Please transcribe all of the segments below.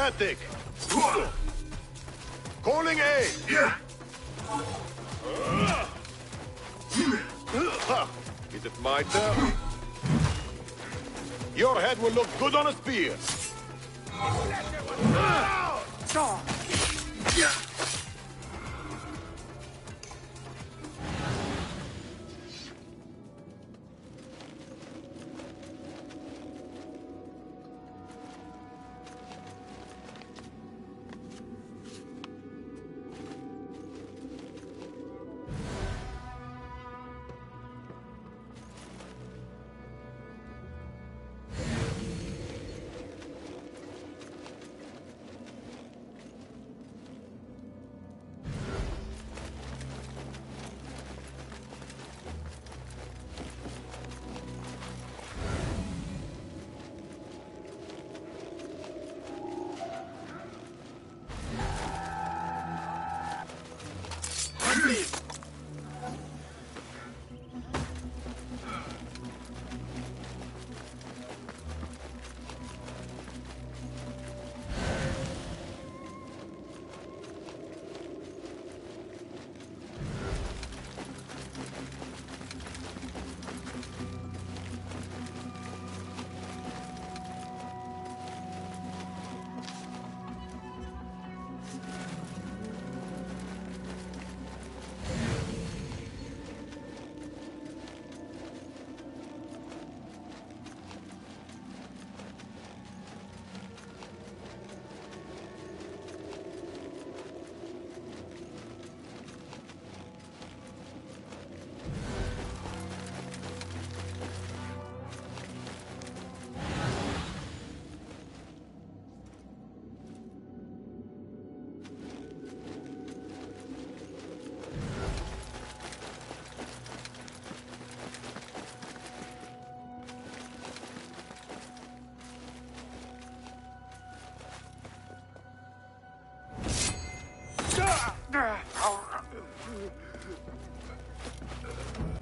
Static. Calling aid. Yeah. Is it my turn? Your head will look good on a spear. Yeah.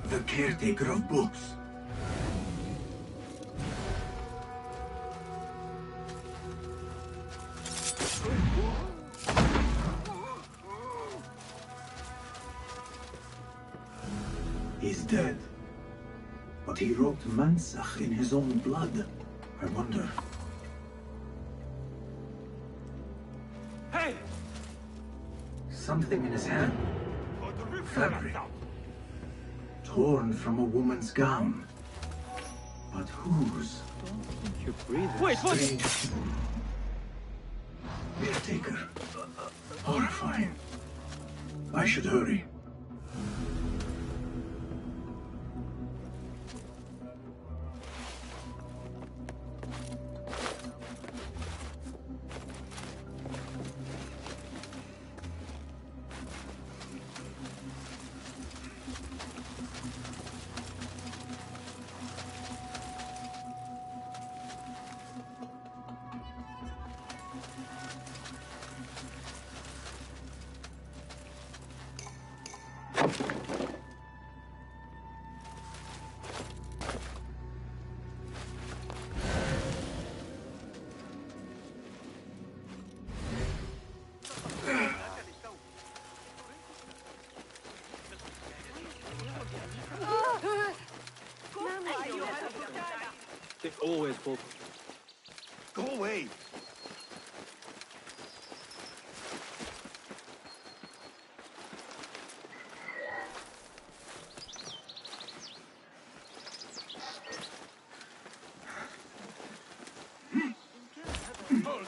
The caretaker of books. He's dead. But he wrote Mansach in his own blood. I wonder. Hey! Something in his hand. Fabric. Torn from a woman's gown. But whose? You're breathing. Wait, what? Strange. Caretaker. Horrifying. I should hurry. They always pull. Go away. Hold on.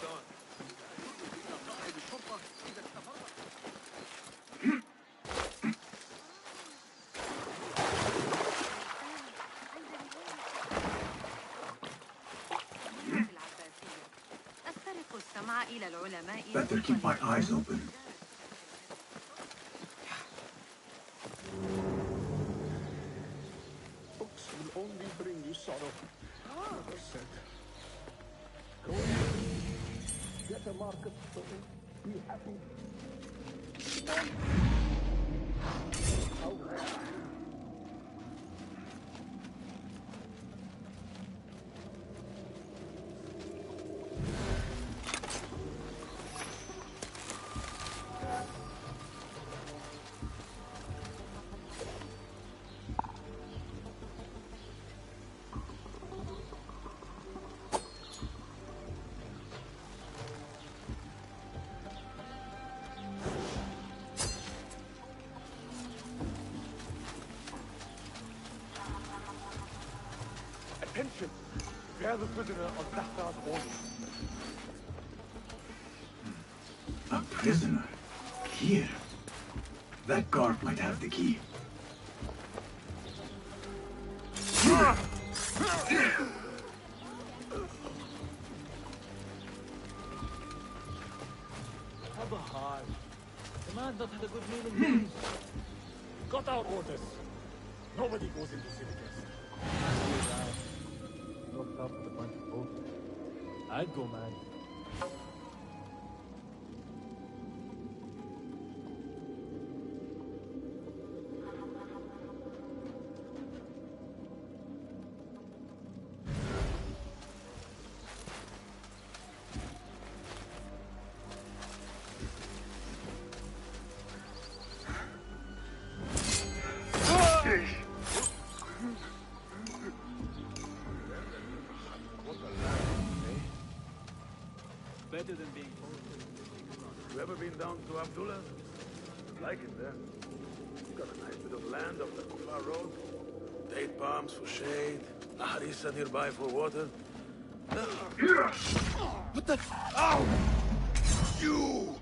Better keep my eyes open. Books will only bring you sorrow. Never said. Go get a market store. Be happy. Attention! Bear the prisoner on Dachtar's orders. A prisoner? Here? That guard might have the key. Have a heart. The man's not had a good meal in days. Got our orders. Nobody goes into civics. Looked up with a bunch of bullshit. I'd go mad. Better than being told. You ever been down to Abdullah? Like it there. Got a nice bit of land off the Kufar Road. Date palms for shade. A harissa nearby for water. What the? Ow! You!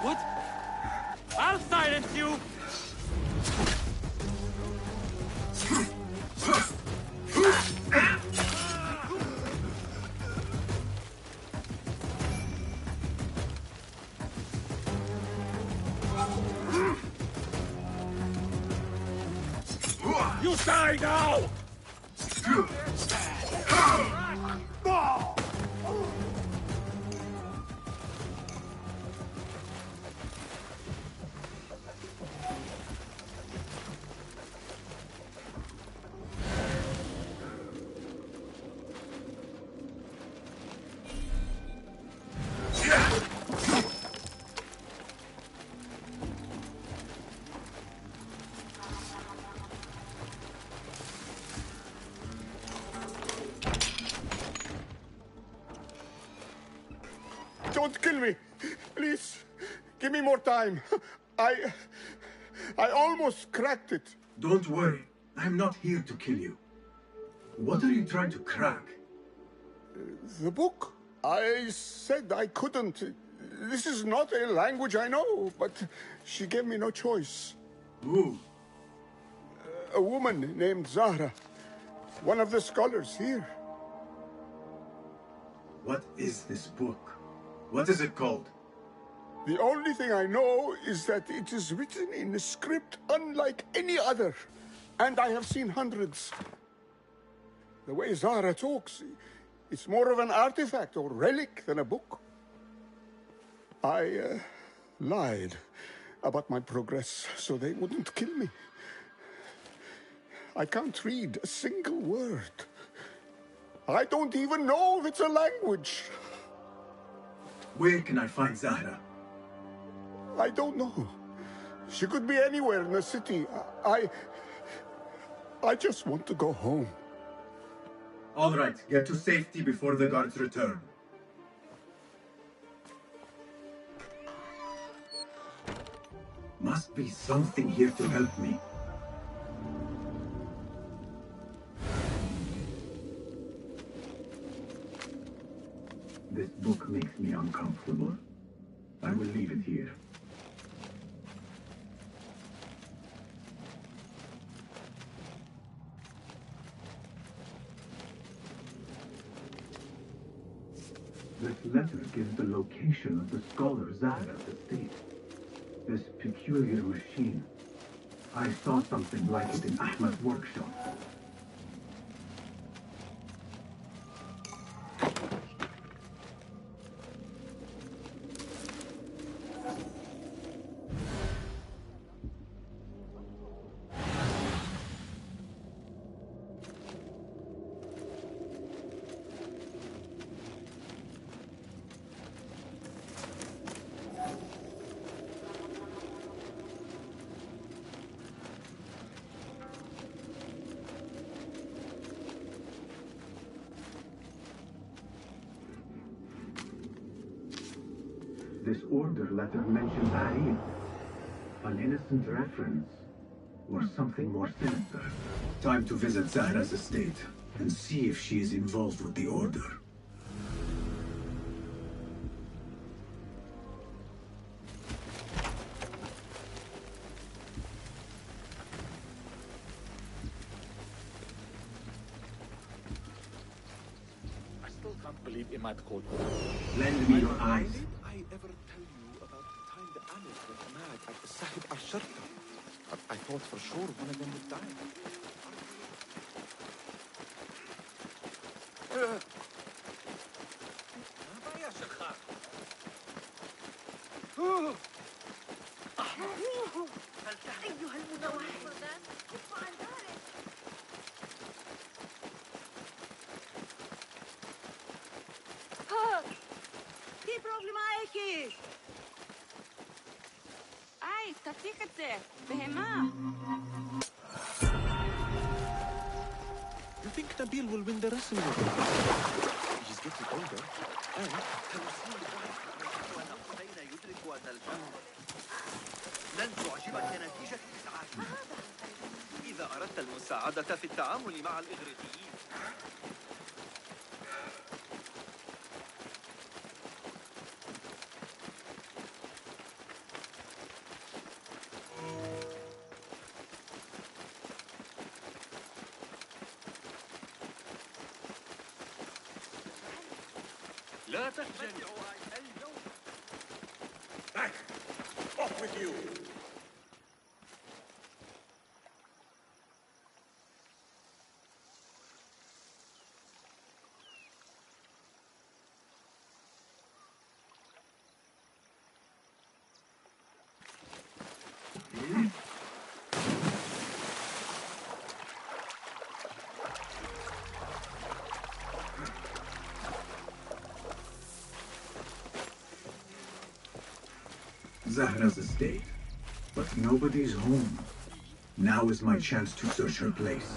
What? I'll silence you! You die now! Don't kill me! Please, give me more time. I almost cracked it. Don't worry. I'm not here to kill you. What are you trying to crack? The book? I said I couldn't. This is not a language I know, but she gave me no choice. Who? A woman named Zahra. One of the scholars here. What is this book? What is it called? The only thing I know is that it is written in a script unlike any other. And I have seen hundreds. The way Zahra talks, it's more of an artifact or relic than a book. I lied about my progress so they wouldn't kill me. I can't read a single word. I don't even know if it's a language. Where can I find Zahra? I don't know. She could be anywhere in the city. I just want to go home. All right, get to safety before the guards return. Must be something here to help me. This book makes me uncomfortable. I will leave it here. This letter gives the location of the scholar Zahra's estate. This peculiar machine. I saw something like it in Ahmad's workshop. This order letter mentions Harib, an innocent reference, or something more sinister. Time to visit Zahra's estate and see if she is involved with the order. I still can't believe Imad called. Lend me your eyes. Did I ever tell you about the time the Amir got mad at the Sahib al-Sharta? But I thought for sure one of them would die. أيها المتوحد كف عن ذلك. في بروبلما هيك. أي تفتيكتي فهمها. You think Nabil will win the wrestling? He's getting older. And يدرك أن الفن لن تعجبك نتيجة إسعافه إذا أردت المساعدة في التعامل مع الإغريقيين. لا تخجل. Back! Off with you! Zahra's estate, but nobody's home. Now is my chance to search her place.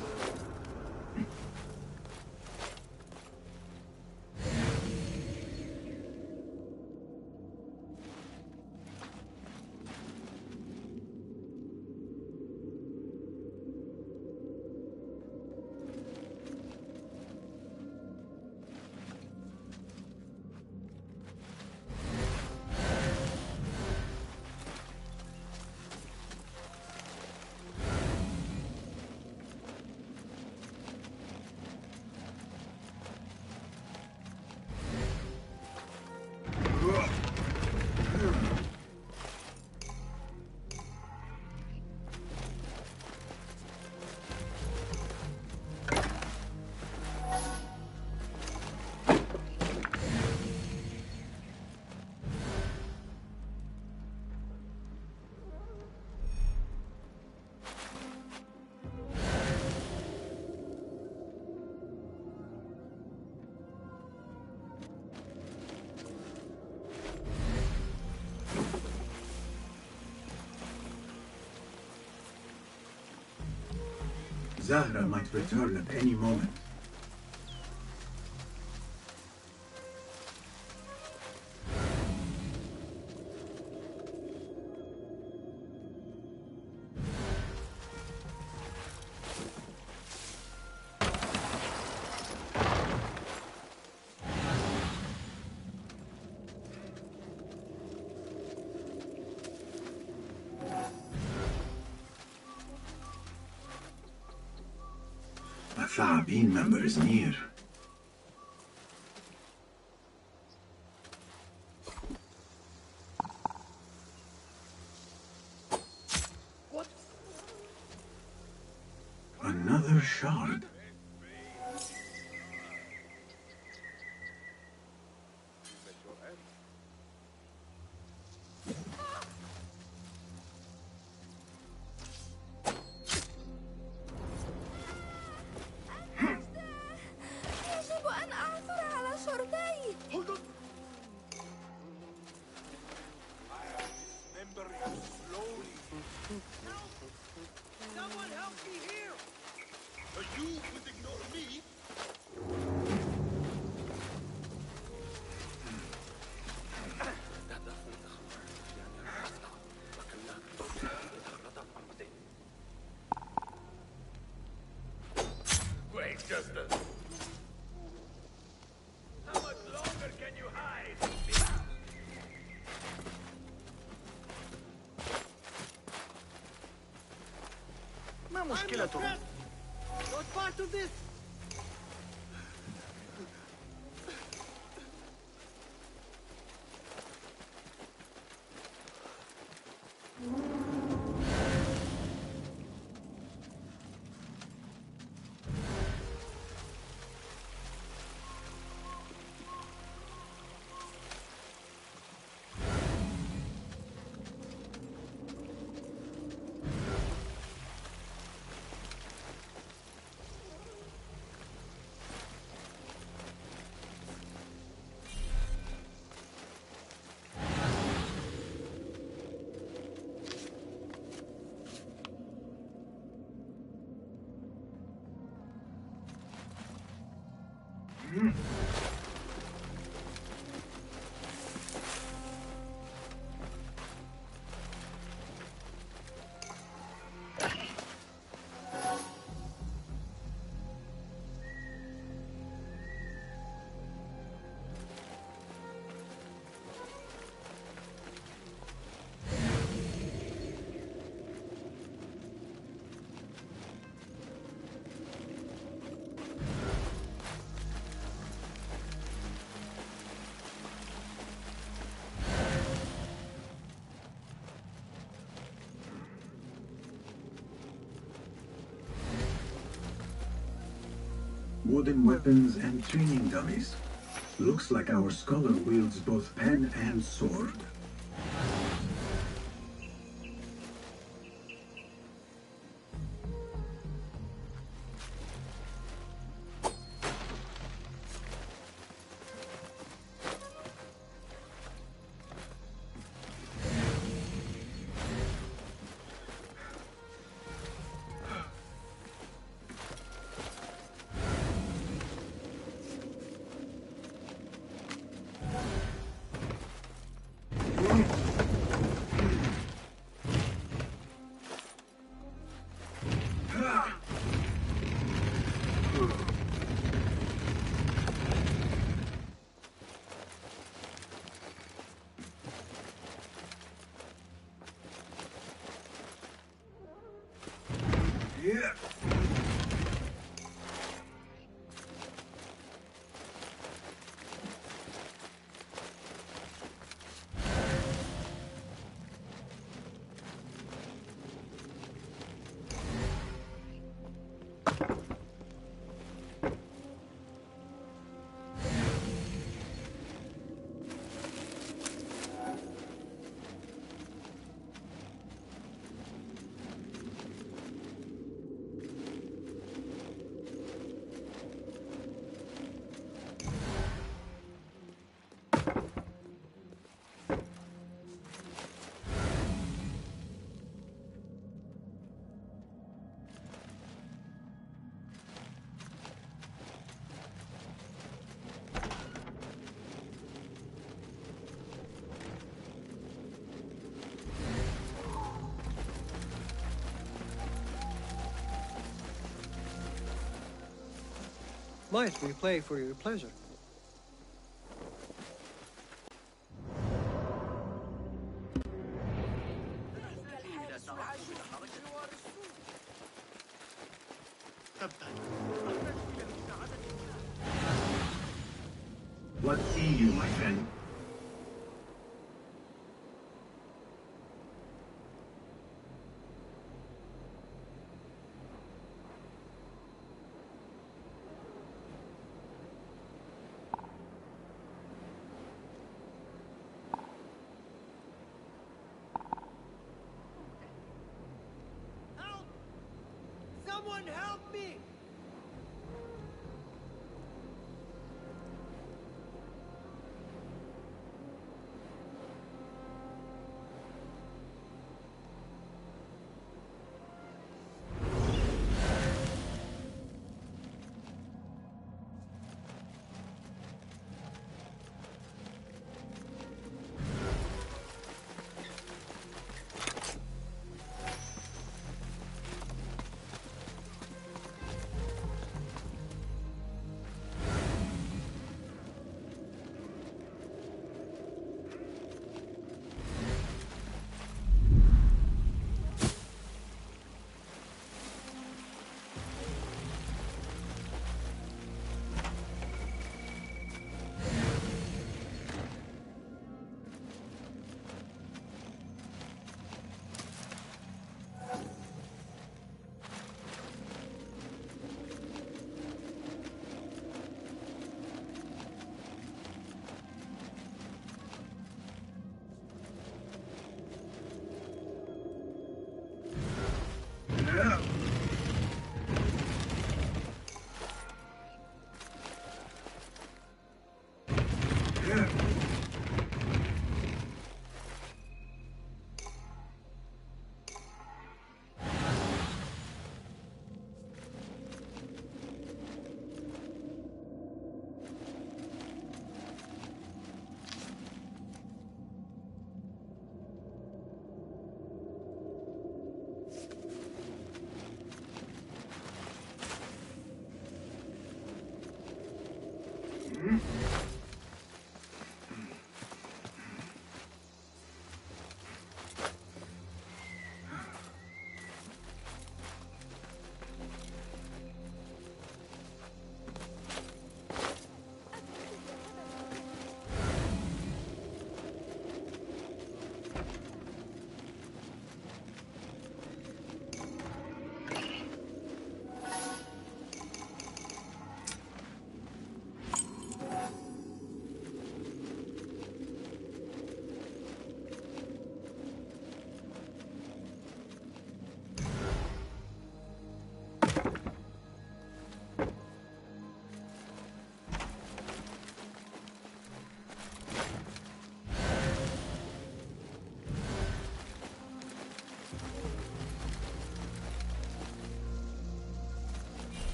Zahra might return at any moment. A Thaabin member is near. What? Another shard. يجب أن أعثر على شرطي. Hold on! Remember you slowly. Help! Someone help me here! You would ignore me? Wait just a... How much longer can you hide? ما مشكلته؟ Not part of this! Wooden weapons and training dummies. Looks like our scholar wields both pen and sword. Might we play for your pleasure? What see you, my friend? Help! Someone help me!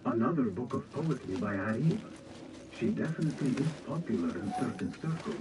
Another book of poetry by Arif. She definitely is popular in certain circles.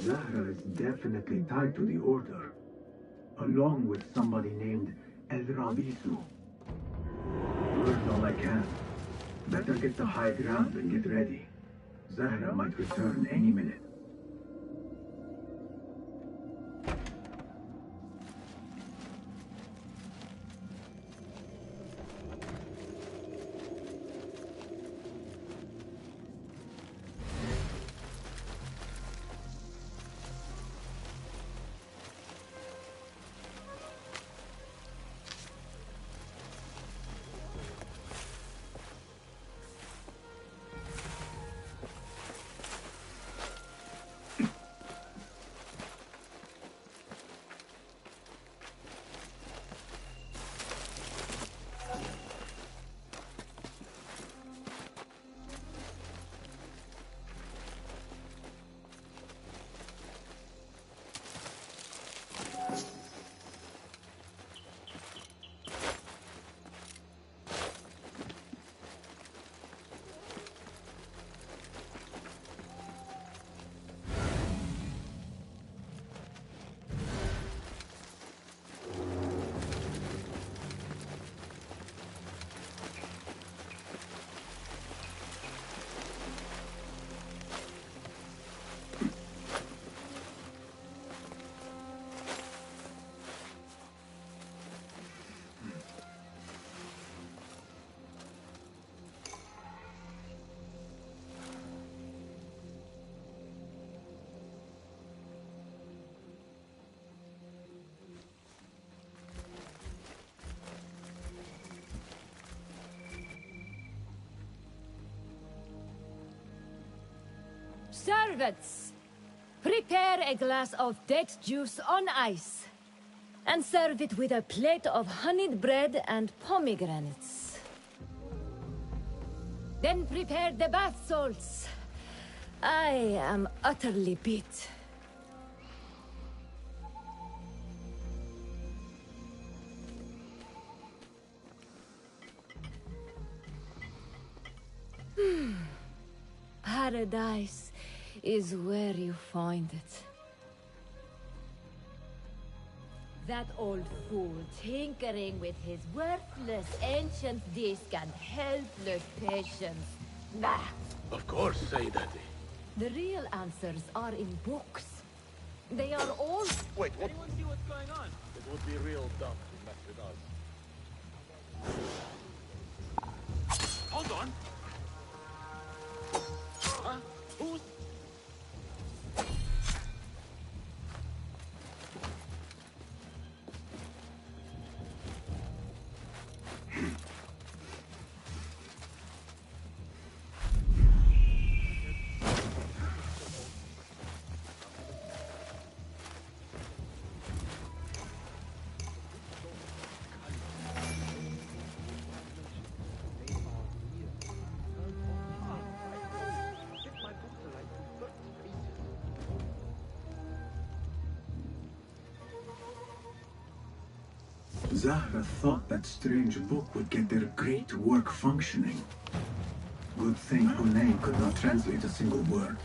Zahra is definitely tied to the Order, along with somebody named El Rabisu. Learned all I can. Better get the high ground and get ready. Zahra might return any minute. Servants, prepare a glass of date juice on ice, and serve it with a plate of honeyed bread and pomegranates. Then prepare the bath salts. I am utterly beat. Paradise is where you find it. That old fool tinkering with his worthless ancient disc and helpless patience. Bah! Of course, say Daddy. The real answers are in books. They are all... Wait, what? Anyone see what's going on? It would be real dumb to mess with us. Hold on. Huh? Who's... Zahra thought that strange book would get their great work functioning. Good thing Hunayn could not translate a single word.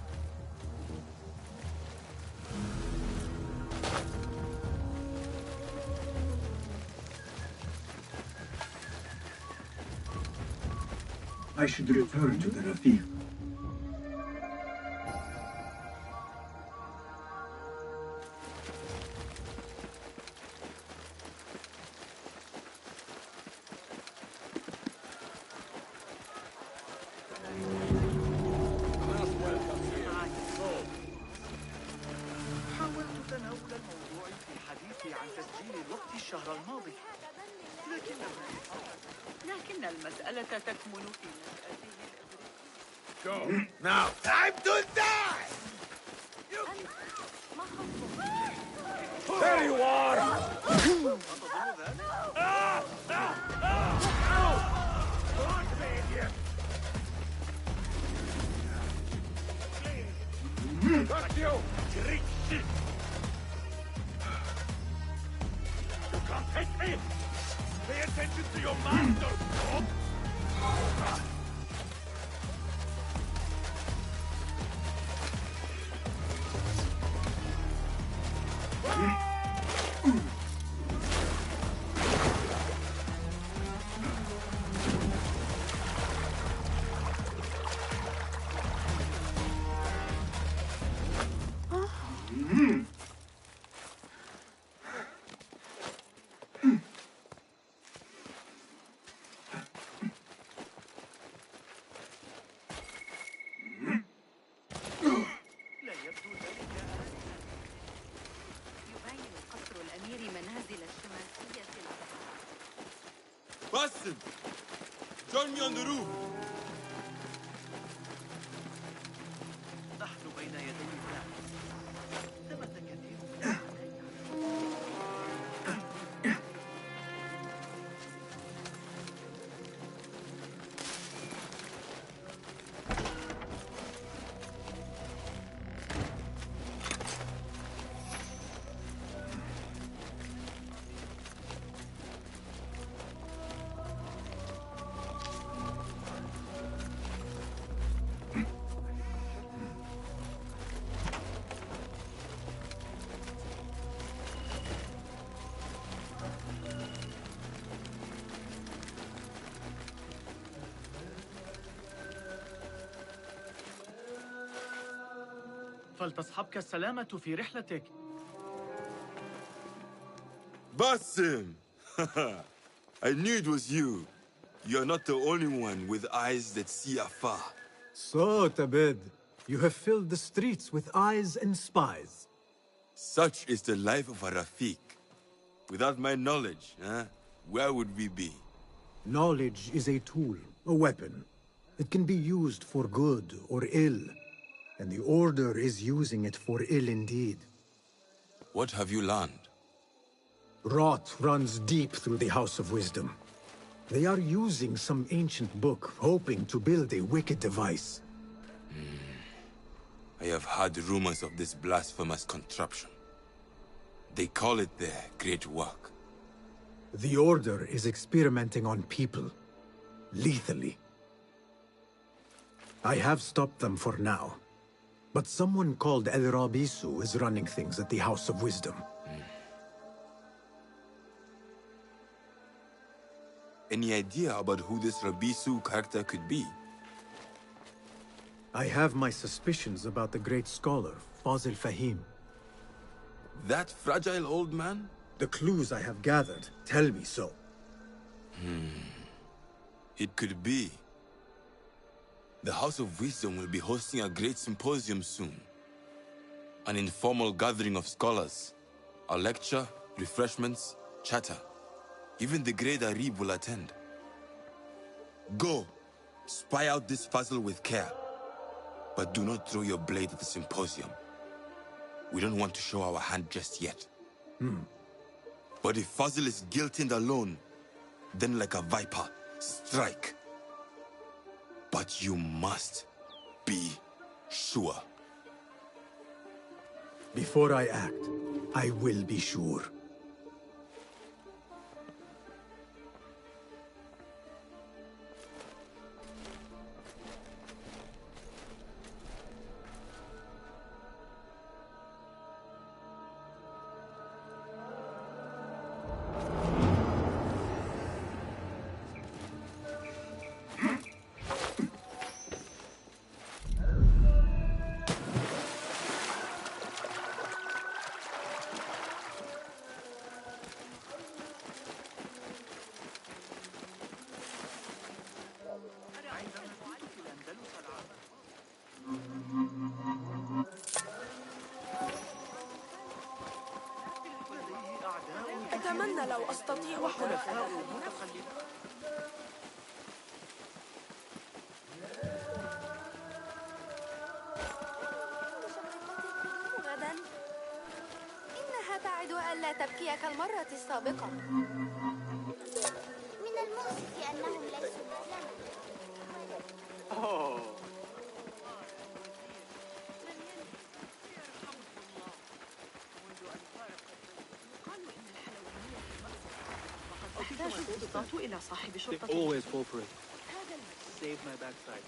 I should return to the Rafiq. حاولت تناول الموضوع في حديثي عن تسجيل الوقت الشهر الماضي، لكن المسألة تكمن في نشأته الإغريقية. Go. Now. Time to die! There you are! أتظن ذلك؟ Got you! Great shit! You can't take me! Pay attention to your master, dog! Basim! Join me on the roof! نحن بين يدي الله. ثمة كثير. فلتصحبك السلامة في رحلتك. Basim! I knew it was you. You're not the only one with eyes that see afar. So, Tabed, you have filled the streets with eyes and spies. Such is the life of a Rafiq. Without my knowledge, where would we be? Knowledge is a tool, a weapon. It can be used for good or ill. And the Order is using it for ill indeed. What have you learned? Rot runs deep through the House of Wisdom. They are using some ancient book, hoping to build a wicked device. I have heard rumors of this blasphemous contraption. They call it their great work. The Order is experimenting on people, lethally. I have stopped them for now. But someone called El Rabisu is running things at the House of Wisdom. Any idea about who this Rabisu character could be? I have my suspicions about the great scholar, Fazil Fahim. That fragile old man? The clues I have gathered tell me so. It could be. The House of Wisdom will be hosting a great symposium soon. An informal gathering of scholars. A lecture, refreshments, chatter. Even the great Arib will attend. Go, spy out this puzzle with care. But do not throw your blade at the symposium. We don't want to show our hand just yet. But if Fazil is guilty and alone, then like a viper, strike. But you must be sure. Before I act, I will be sure. أتمنى لو أستطيع حلفاء. غدا إنها تعد ألا تبكي كالمرة السابقة. من المؤسف أنهم ليسوا مثلنا. أحتاج الضغط إلى صاحب شرطة. They always fall for it. Save my backside.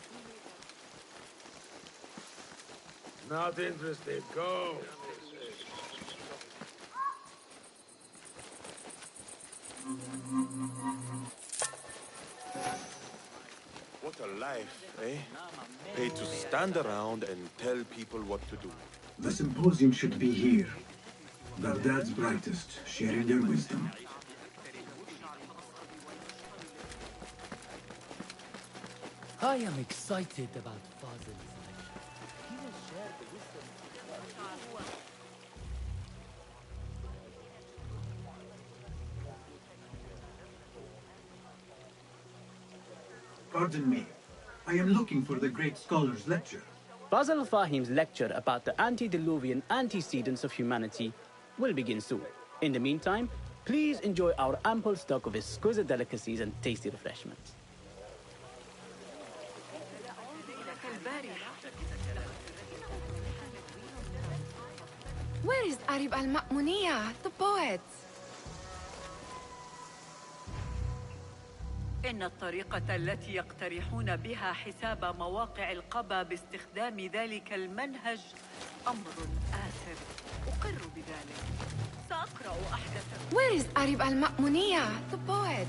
Not interested. Go. What a life, eh? Paid to stand around and tell people what to do. The symposium should be here. Baghdad's brightest, sharing their wisdom. I am excited about Fazil's lecture. He will share the wisdom. Pardon me. I am looking for the great scholar's lecture. Fazl Fahim's lecture about the antediluvian antecedents of humanity will begin soon. In the meantime, please enjoy our ample stock of exquisite delicacies and tasty refreshments. Where is Arib al-Ma'muniya, the poet? إن الطريقة التي يقترحون بها حساب مواقع القبا باستخدام ذلك المنهج أمر آثر. أقر بذلك. سأقرأ أحدث. Where is Arib al-Ma'muniya, the poet?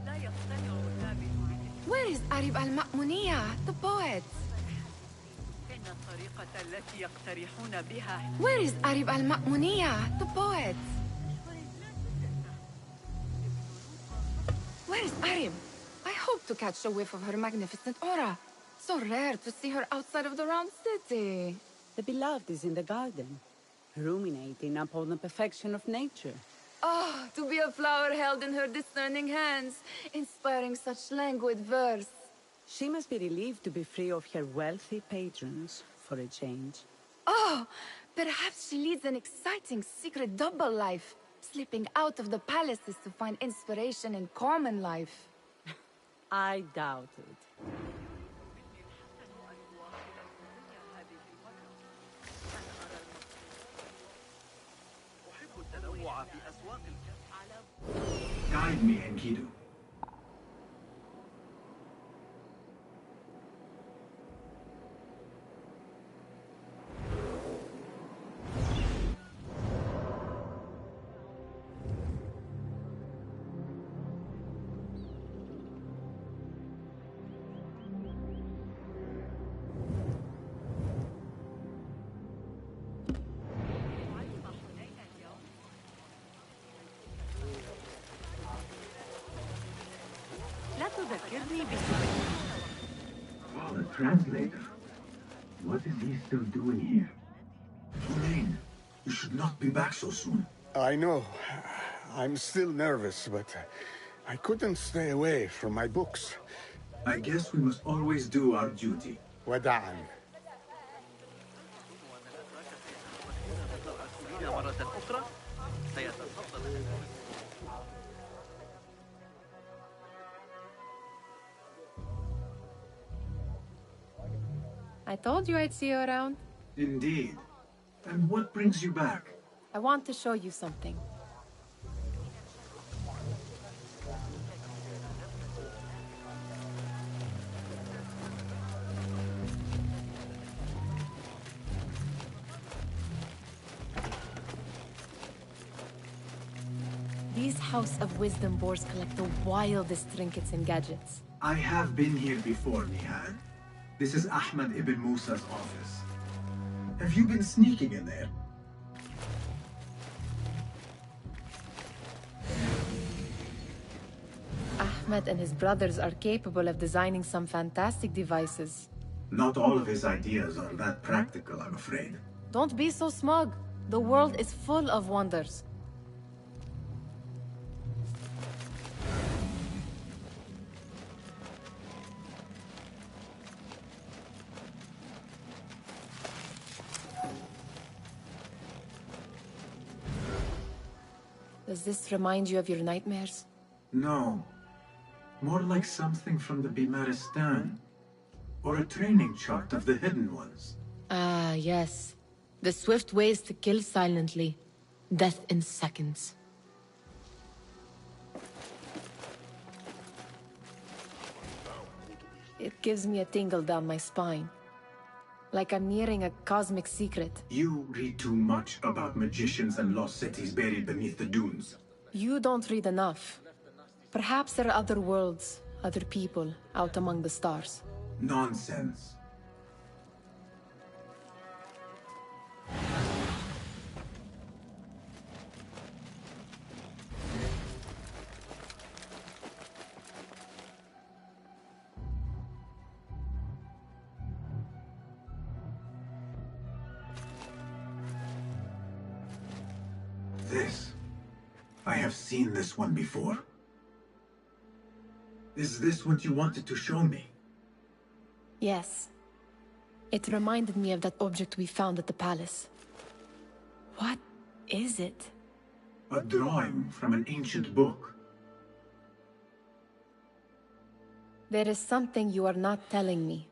لا يقتنع الثابت. Where is Arib al-Ma'muniya, the poet? إن الطريقة التي يقترحون بها. Where is Arib al-Ma'muniya, the poet? Where is Arib? I hope to catch a whiff of her magnificent aura. So rare to see her outside of the round city. The beloved is in the garden, ruminating upon the perfection of nature. Oh, to be a flower held in her discerning hands, inspiring such languid verse. She must be relieved to be free of her wealthy patrons for a change. Oh, perhaps she leads an exciting secret double life, slipping out of the palaces to find inspiration in common life. I doubt it. Guide me, Enkidu. Oh, the translator. What is he still doing here? Hunain, you should not be back so soon. I know. I'm still nervous, but I couldn't stay away from my books. I guess we must always do our duty. Wada'an. I told you I'd see you around. Indeed. And what brings you back? I want to show you something. These House of Wisdom boars collect the wildest trinkets and gadgets. I have been here before, Nihad. This is Ahmad ibn Musa's office. Have you been sneaking in there? Ahmed and his brothers are capable of designing some fantastic devices. Not all of his ideas are that practical, I'm afraid. Don't be so smug. The world is full of wonders. Does this remind you of your nightmares? No. More like something from the Bimaristan. Or a training chart of the Hidden Ones. Ah, yes. The swift ways to kill silently. Death in seconds. It gives me a tingle down my spine. Like I'm nearing a cosmic secret. You read too much about magicians and lost cities buried beneath the dunes. You don't read enough. Perhaps there are other worlds, other people, out among the stars. Nonsense. This. I have seen this one before. Is this what you wanted to show me? Yes. It reminded me of that object we found at the palace. What is it? A drawing from an ancient book. There is something you are not telling me.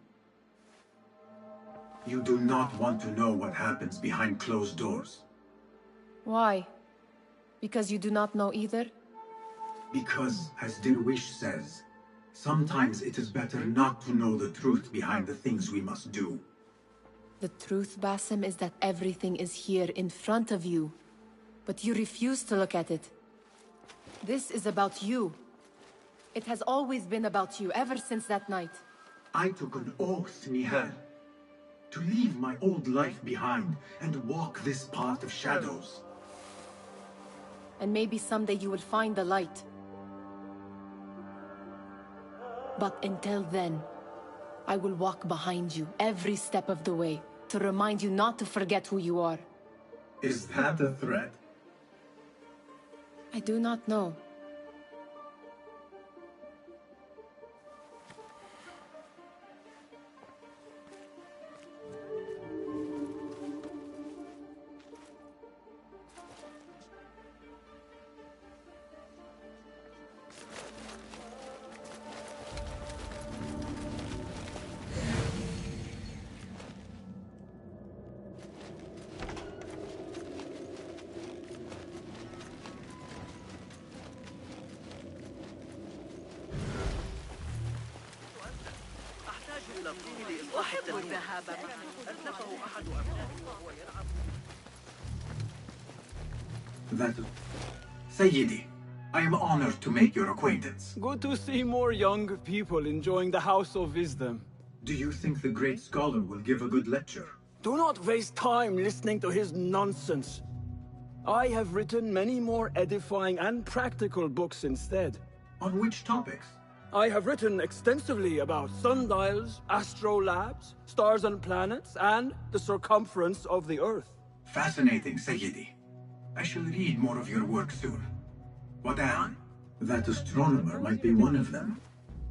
You do not want to know what happens behind closed doors. Why? Because you do not know either? Because, as Dirwish says, sometimes it is better not to know the truth behind the things we must do. The truth, Basim, is that everything is here in front of you. But you refuse to look at it. This is about you. It has always been about you, ever since that night. I took an oath, Nihal, to leave my old life behind and walk this path of shadows. And maybe someday you will find the light. But until then, I will walk behind you every step of the way to remind you not to forget who you are. Is that a threat? I do not know. أحب الذهاب معه. ألفه أحد أبنائي وهو يلعب. That... Sayyidi, I am honored to make your acquaintance. Good to see more young people enjoying the House of Wisdom. Do you think the great scholar will give a good lecture? Do not waste time listening to his nonsense. I have written many more edifying and practical books instead. On which topics? I have written extensively about sundials, astrolabes, stars and planets, and the circumference of the Earth. Fascinating, Sayyidi. I shall read more of your work soon. Wadahan, that astronomer might be one of them,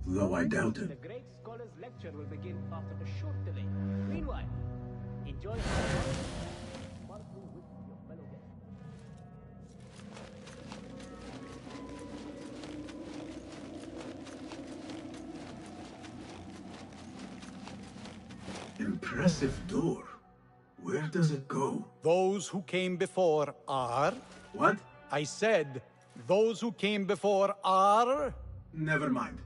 though I doubt it. The great scholar's lecture will begin after a short delay. Meanwhile, enjoy sparkling with your fellow guests. Impressive door. Where does it go? Those who came before are... What? I said, those who came before are... Never mind.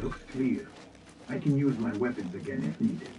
Looks clear. I can use my weapons again if needed.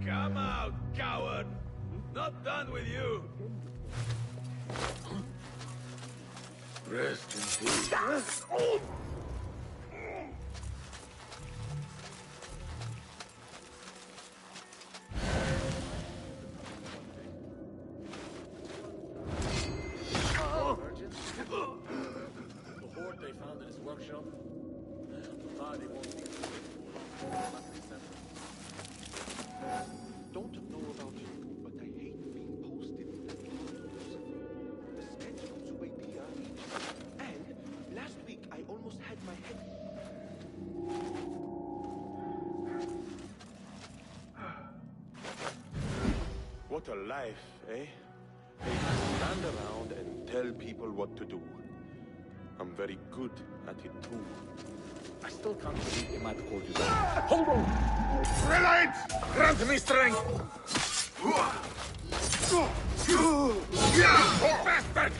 Come out, coward! Not done with you! Rest in peace. The hoard they found in his workshop. The body won't be... Don't know about you, but I hate being posted in the photos. a life, eh? They stand around and tell people what to do. I'm very good at it too. I still can't believe Imad called you that. Hold on! Reliance! Grant me strength! Bastard!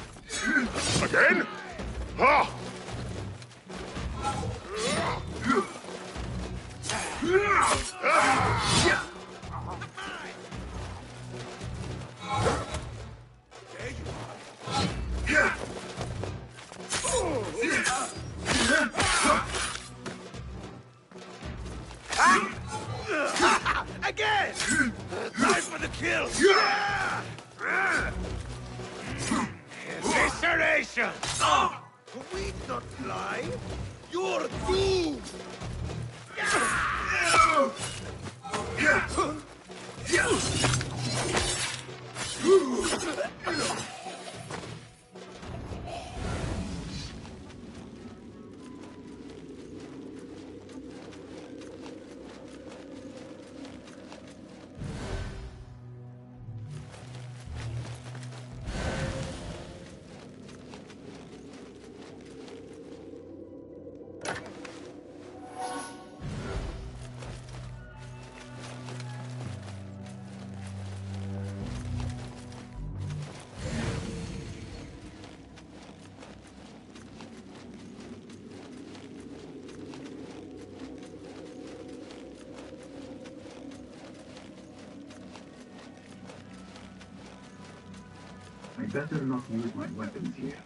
Again? Ah! Again! Time for the kill! Evisceration! We not fly! You're doomed! I better not use my weapons here.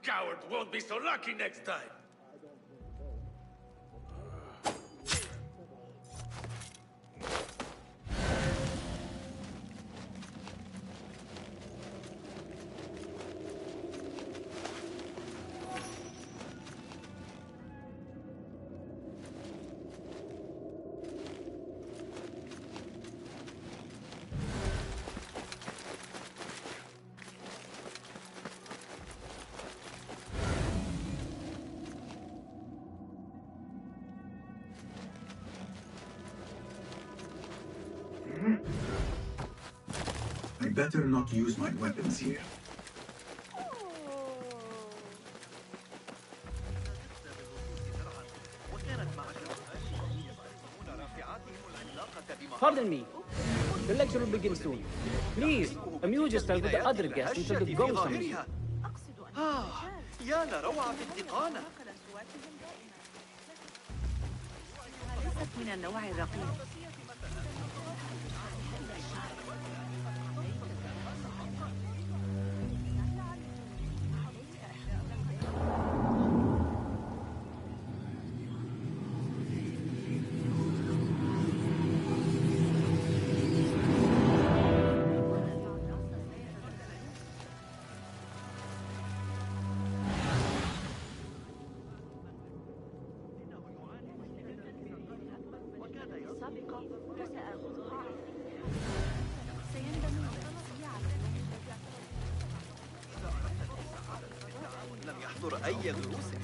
Coward won't be so lucky next time. I better not use my weapons here. Pardon me. The lecture will begin soon. Please, amuse yourself with the other guests until the gong summons you. يا لروعة التقانة. ليست من النوع الرقيق.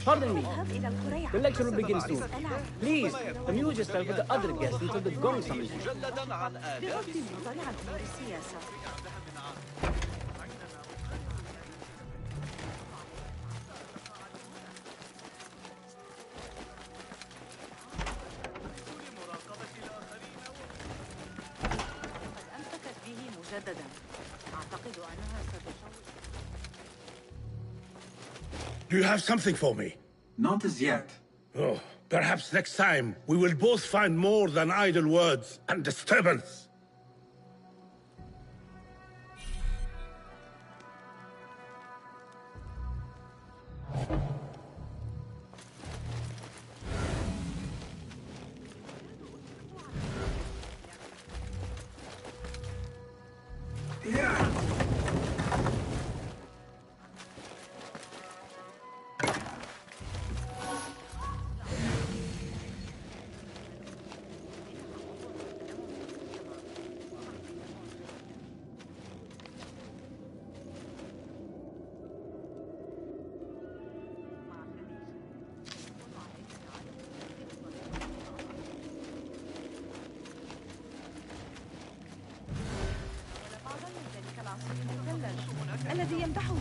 Pardon me. The lecture will begin soon. Please, amuse yourself with the other guests until the gong summons you. Do you have something for me? Not as yet. Oh, perhaps next time we will both find more than idle words and disturbance.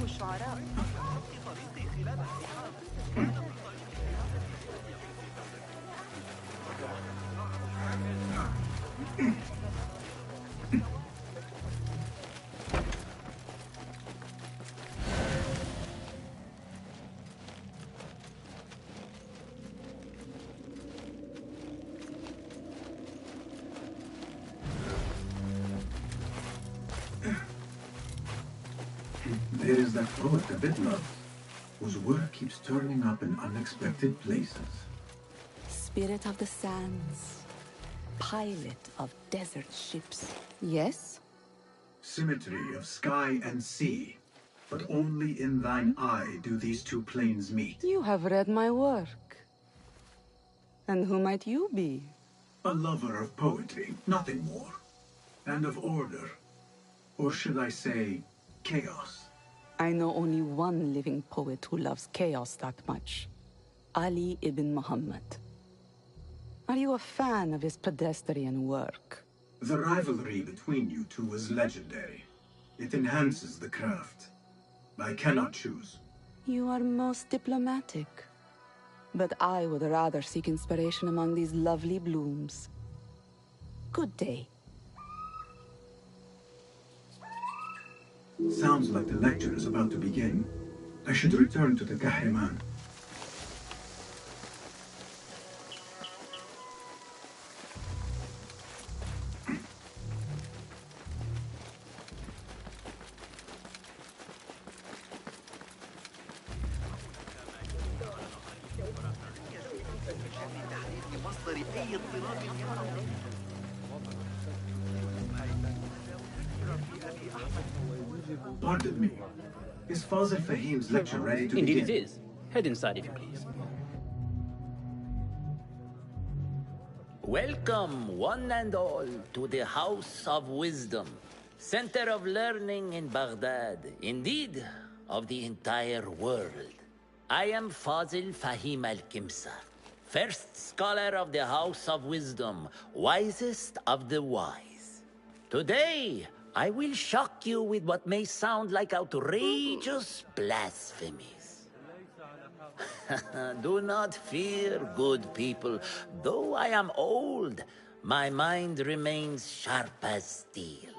الشعراء. There is that poet a bit loved, whose work keeps turning up in unexpected places. Spirit of the sands. Pilot of desert ships. Yes? Symmetry of sky and sea, but only in thine eye do these two planes meet. You have read my work. And who might you be? A lover of poetry, nothing more. And of order. Or should I say, chaos. I know only one living poet who loves chaos that much. Ali ibn Muhammad. Are you a fan of his pedestrian work? The rivalry between you two is legendary. It enhances the craft. I cannot choose. You are most diplomatic. But I would rather seek inspiration among these lovely blooms. Good day. Sounds like the lecture is about to begin. I should return to the Kahraman. Pardon me. Is Fazil Fahim's lecture ready to Indeed begin? it is. Head inside if you please. Welcome, one and all, to the House of Wisdom, center of learning in Baghdad, indeed, of the entire world. I am Fazil Fahim al-Kimsa, first scholar of the House of Wisdom, wisest of the wise. Today, I will shock you with what may sound like outrageous blasphemies. Do not fear, good people. Though I am old, my mind remains sharp as steel.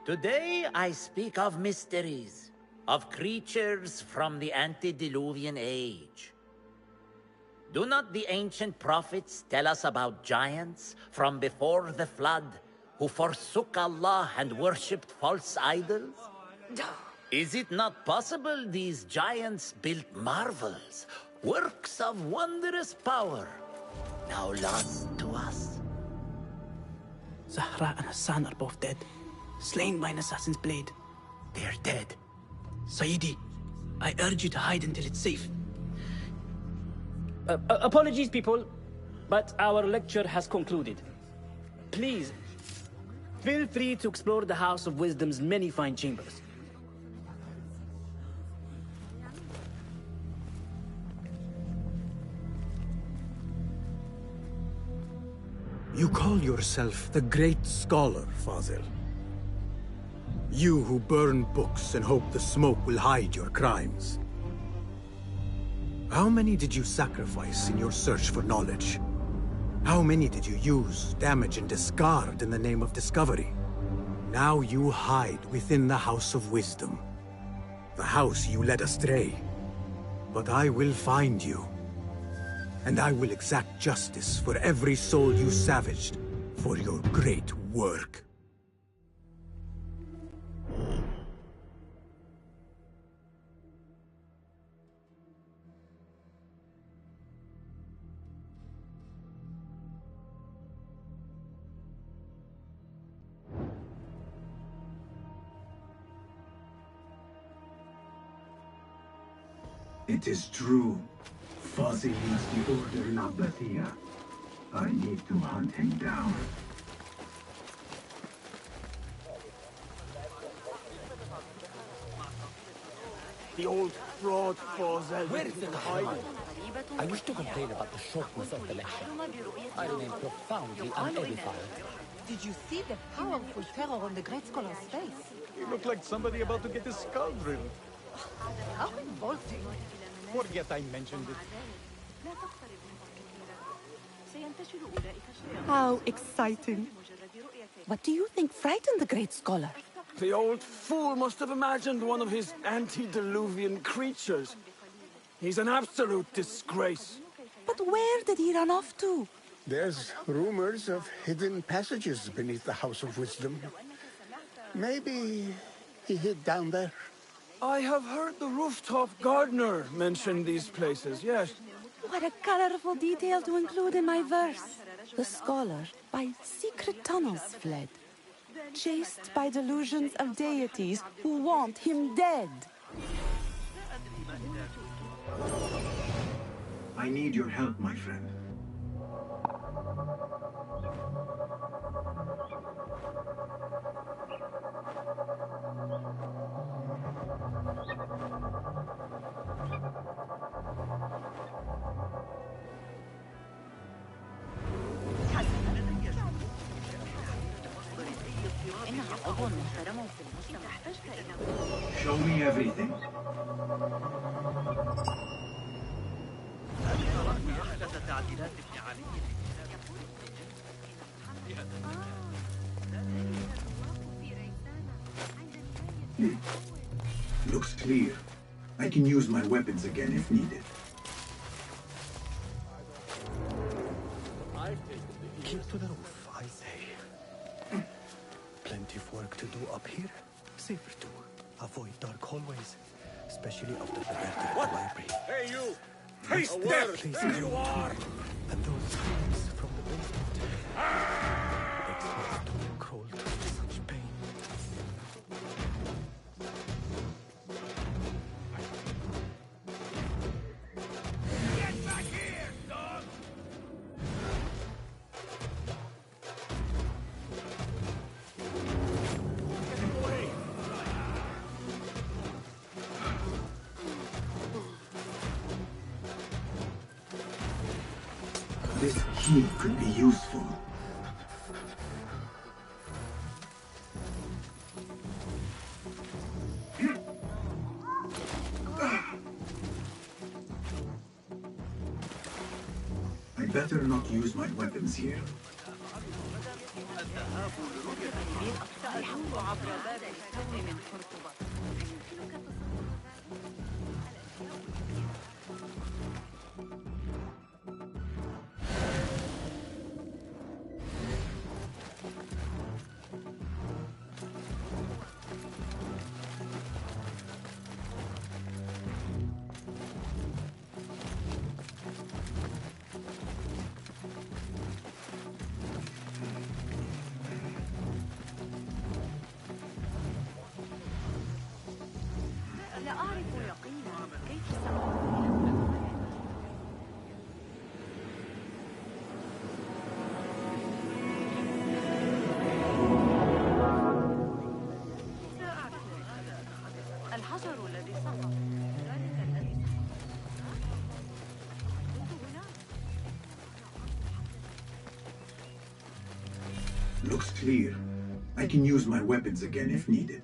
Today I speak of mysteries, of creatures from the antediluvian age. Do not the ancient prophets tell us about giants from before the flood, who forsook Allah and worshipped false idols? Is it not possible these giants built marvels, works of wondrous power, now lost to us? Zahra and Hassan are both dead, slain by an assassin's blade. They're dead. Sayyidi, I urge you to hide until it's safe. Apologies, people, but our lecture has concluded. Please, feel free to explore the House of Wisdom's many fine chambers. You call yourself the great scholar, Fazil. You who burn books and hope the smoke will hide your crimes. How many did you sacrifice in your search for knowledge? How many did you use, damage, and discard in the name of discovery? Now you hide within the House of Wisdom. The house you led astray. But I will find you. And I will exact justice for every soul you savaged for your great work. It is true. Fuzzy leads the Order in Abbathia. I need to hunt him down. The old fraud Fazil. Where is the Kahraman? I wish to complain about the shortness of the lecture. I remain profoundly unedified. Did you see the powerful terror on the great scholar's face? You look like somebody about to get his skull drilled. How involting. Forget I mentioned it. How exciting. What do you think frightened the great scholar? The old fool must have imagined one of his antediluvian creatures. He's an absolute disgrace. But where did he run off to? There's rumors of hidden passages beneath the House of Wisdom. Maybe he hid down there. I have heard the rooftop gardener mention these places, yes. What a colorful detail to include in my verse. The scholar by secret tunnels fled, chased by delusions of deities who want him dead. I need your help, my friend. Show me everything. Looks clear. I can use my weapons again if needed. Keep to the roof, I say. Plenty of work to do up here. Safer too. Avoid dark hallways, especially after the murder at the library. Hey, you! Face death! There you are! And those screams from the basement. Makes my stomach crawl through such pain. Get back here, dog! This key could be useful. I better not use my weapons here. لا أعرف يقينا كيف سأقوم. الحجر الذي سقط ذلك الذي Looks clear. I can use my weapons again if needed.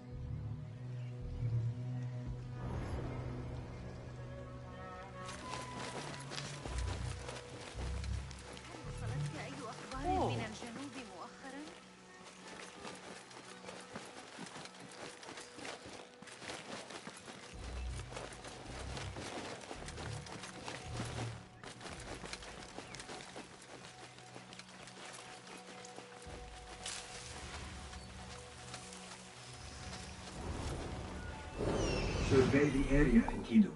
Survey the area, Enkidu.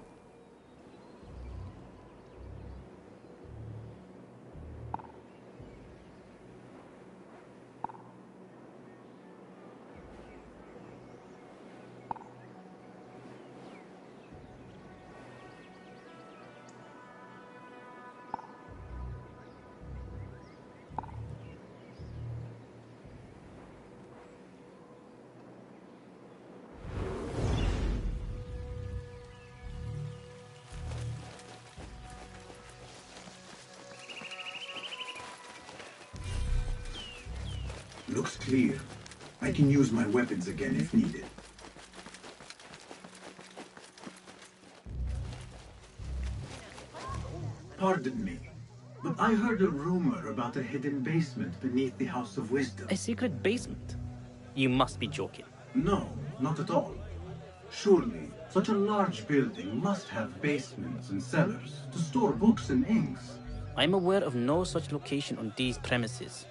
Looks clear. I can use my weapons again if needed. Pardon me, but I heard a rumor about a hidden basement beneath the House of Wisdom. A secret basement? You must be joking. No, not at all. Surely, such a large building must have basements and cellars to store books and inks. I'm aware of no such location on these premises.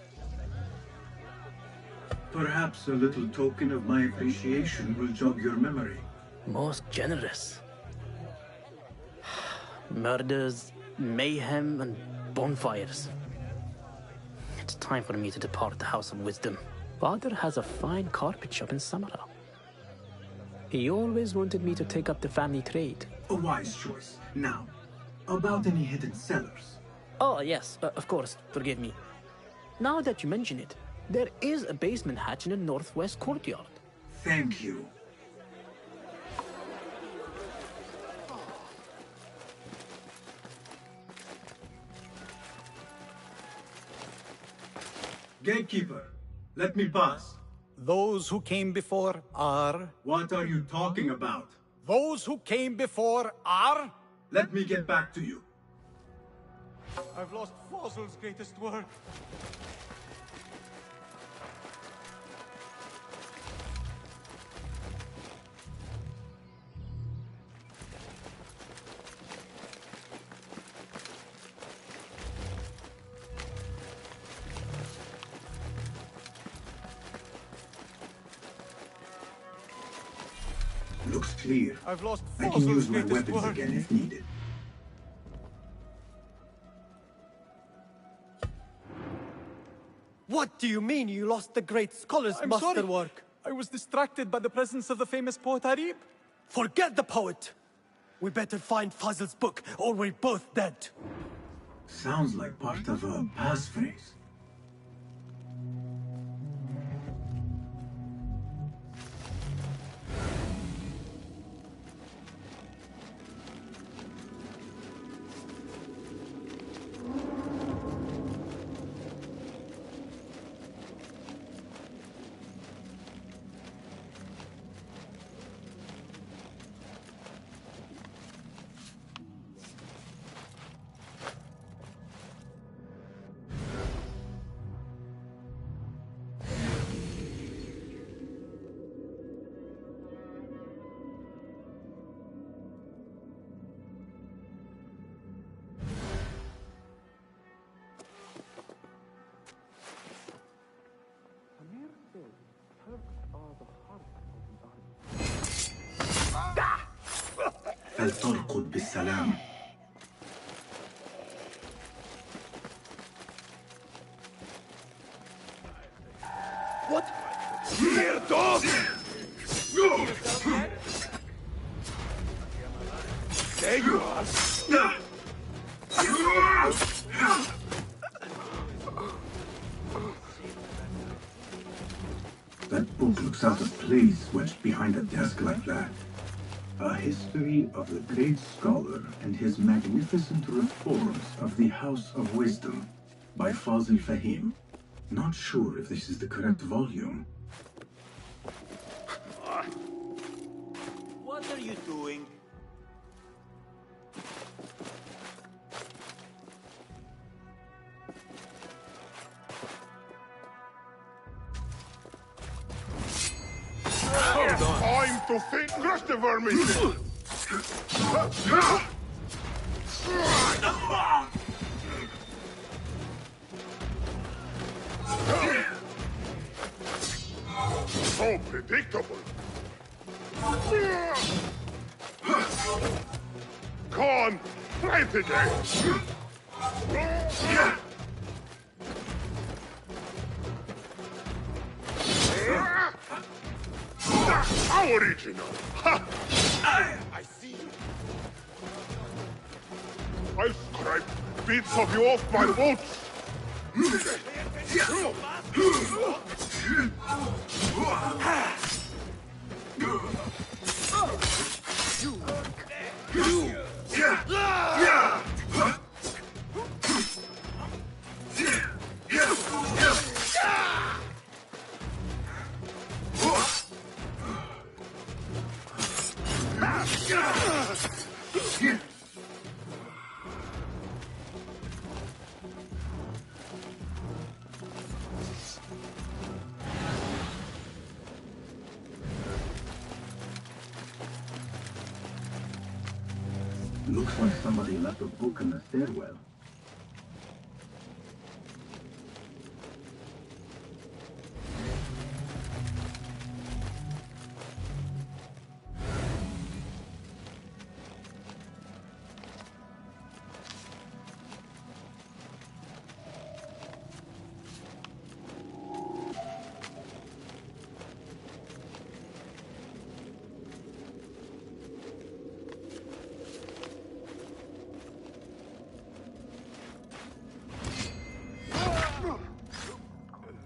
Perhaps a little token of my appreciation will jog your memory. Most generous. Murders, mayhem, and bonfires. It's time for me to depart the House of Wisdom. Father has a fine carpet shop in Samara. He always wanted me to take up the family trade. A wise choice. Now, about any hidden cellars? Oh, yes, of course, forgive me. Now that you mention it, there is a basement hatch in the northwest courtyard. Thank you. Gatekeeper, let me pass. Those who came before are... What are you talking about? Those who came before are... Let me get back to you. I've lost Fossil's greatest work. Looks clear. I've lost I can use my greatest weapons work. again if needed. What do you mean you lost the great scholar's I'm sorry. masterwork? I was distracted by the presence of the famous poet Harib. Forget the poet! We better find Fazl's book, or we're both dead. Sounds like part of a passphrase. فلترقد بالسلام. What? Here, dog! There you are! That book looks out of place wedged behind a desk like that. A history of the great scholar and his magnificent reforms of the House of Wisdom by Fazil Fahim. Not sure if this is the correct volume. What are you doing? Time to think, crush the vermin! So predictable. Come on, try it again. How original! Ha! I see you. I'll scrape bits of you off my boots. somebody left a book in the stairwell.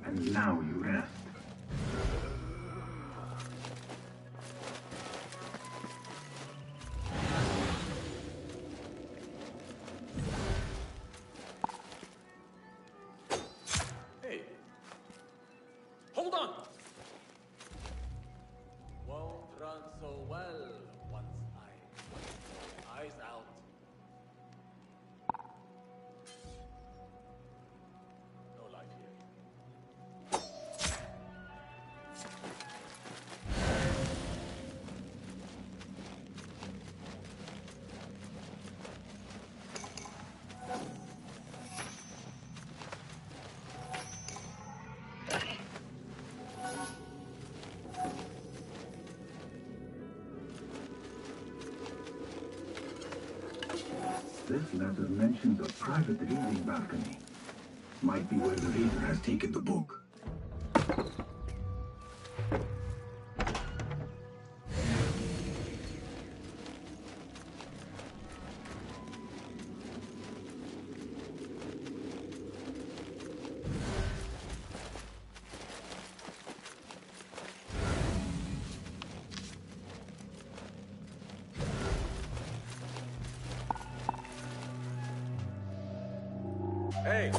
And now you rest. Hey. Hold on! Won't run so well once eyes out. No life here. This letter mentions a private reading balcony. Might be where the reader has taken the book. Hey!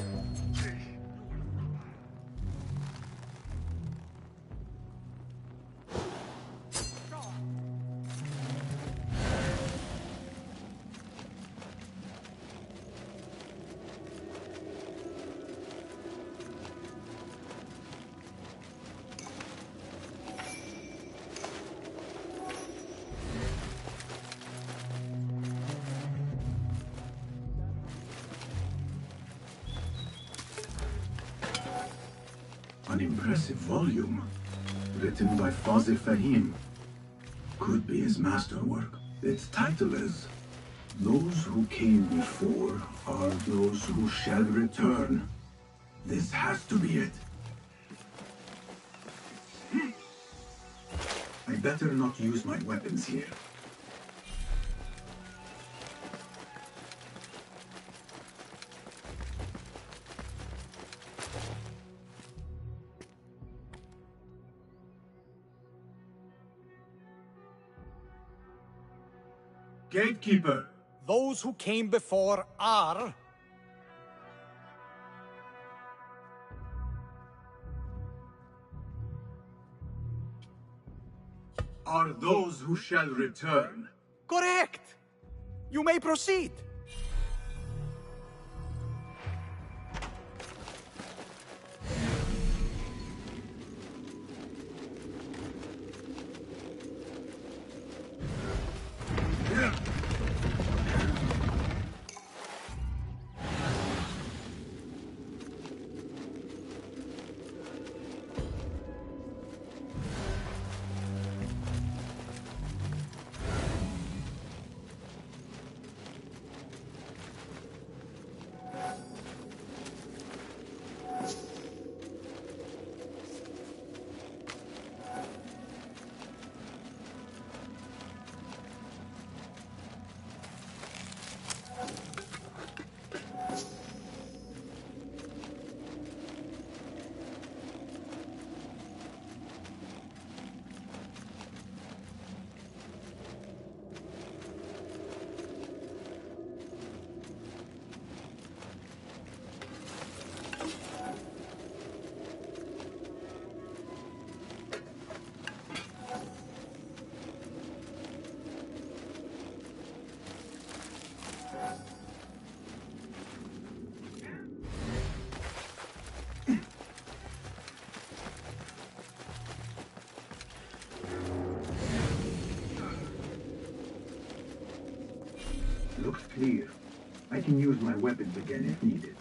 An impressive volume, written by Fazil Fahim. Could be his masterwork. Its title is Those Who Came Before Are Those Who Shall Return. This has to be it. I better not use my weapons here. Gatekeeper! Those who came before are... Are those who shall return. Correct! You may proceed. clear. I can use my weapons again if needed.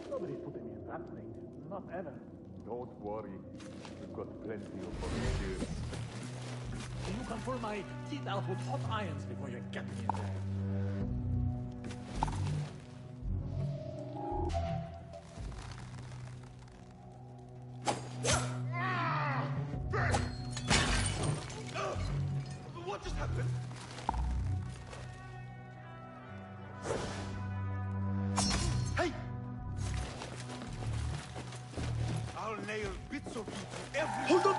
Nobody's putting me in that thing. Not ever. Don't worry. We've got plenty of volunteers. You can pull my teeth out with hot irons before you get me in there. What just happened? Hey! I'll nail bits of you to every... Hold on!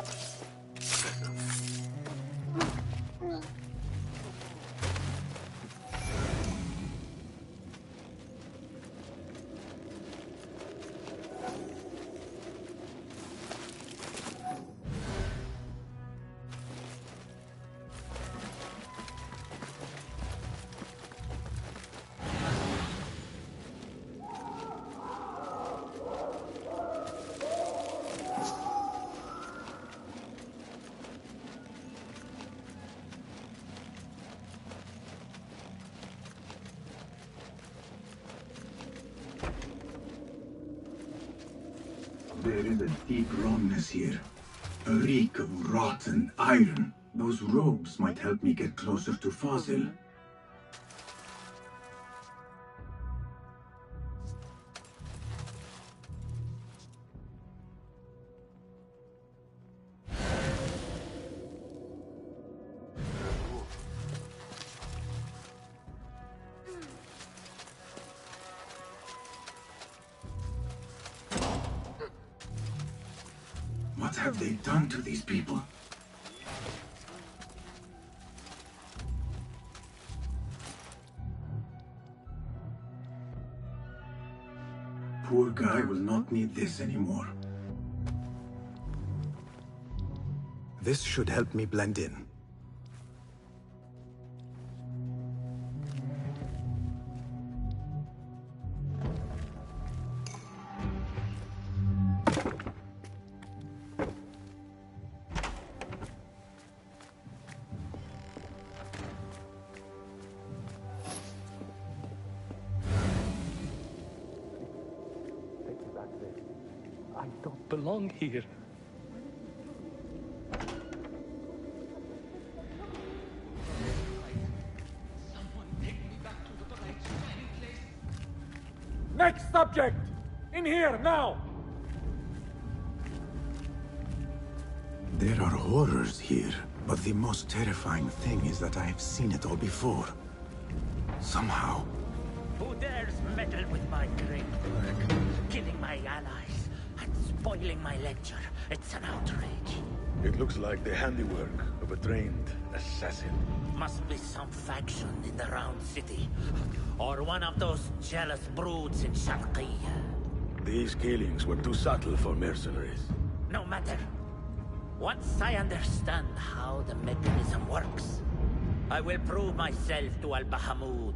There is a deep wrongness here. A reek of rotten iron. Those robes might help me get closer to Fazil. What have they done to these people? Poor guy will not need this anymore. This should help me blend in. I don't belong here. Next subject! In here, now! There are horrors here, but the most terrifying thing is that I have seen it all before. Somehow. Who dares meddle with my great work, killing my allies and spoiling my lecture? It's an outrage. It looks like the handiwork of a trained assassin. Must be some faction in the Round City, or one of those jealous broods in Sharqiyya. These killings were too subtle for mercenaries. No matter. Once I understand how the mechanism works, I will prove myself to Al-Bahamud.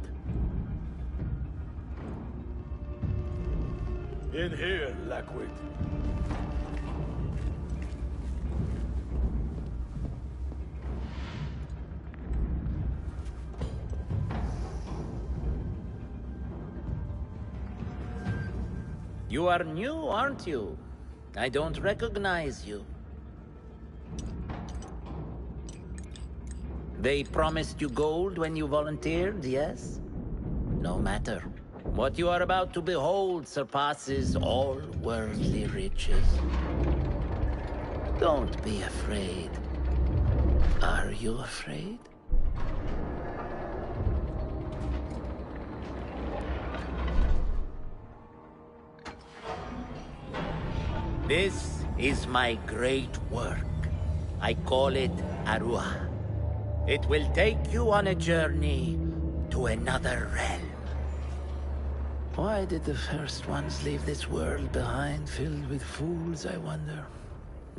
In here, Lackwit. You are new, aren't you? I don't recognize you. They promised you gold when you volunteered, yes? No matter. What you are about to behold surpasses all worldly riches. Don't be afraid. Are you afraid? This is my great work. I call it Arua. It will take you on a journey to another realm. Why did the first ones leave this world behind filled with fools, I wonder?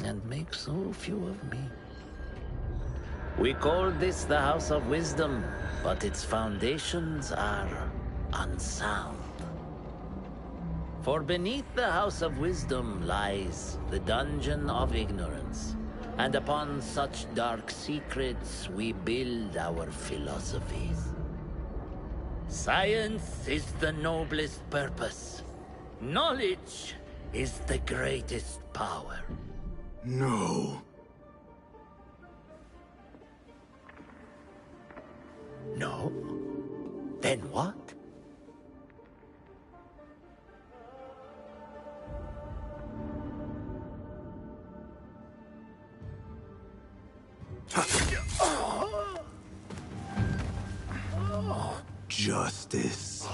And make so few of me. We call this the House of Wisdom, but its foundations are unsound. For beneath the House of Wisdom lies the Dungeon of Ignorance. And upon such dark secrets, we build our philosophies. Science is the noblest purpose. Knowledge is the greatest power. No. No? Then what? Justice.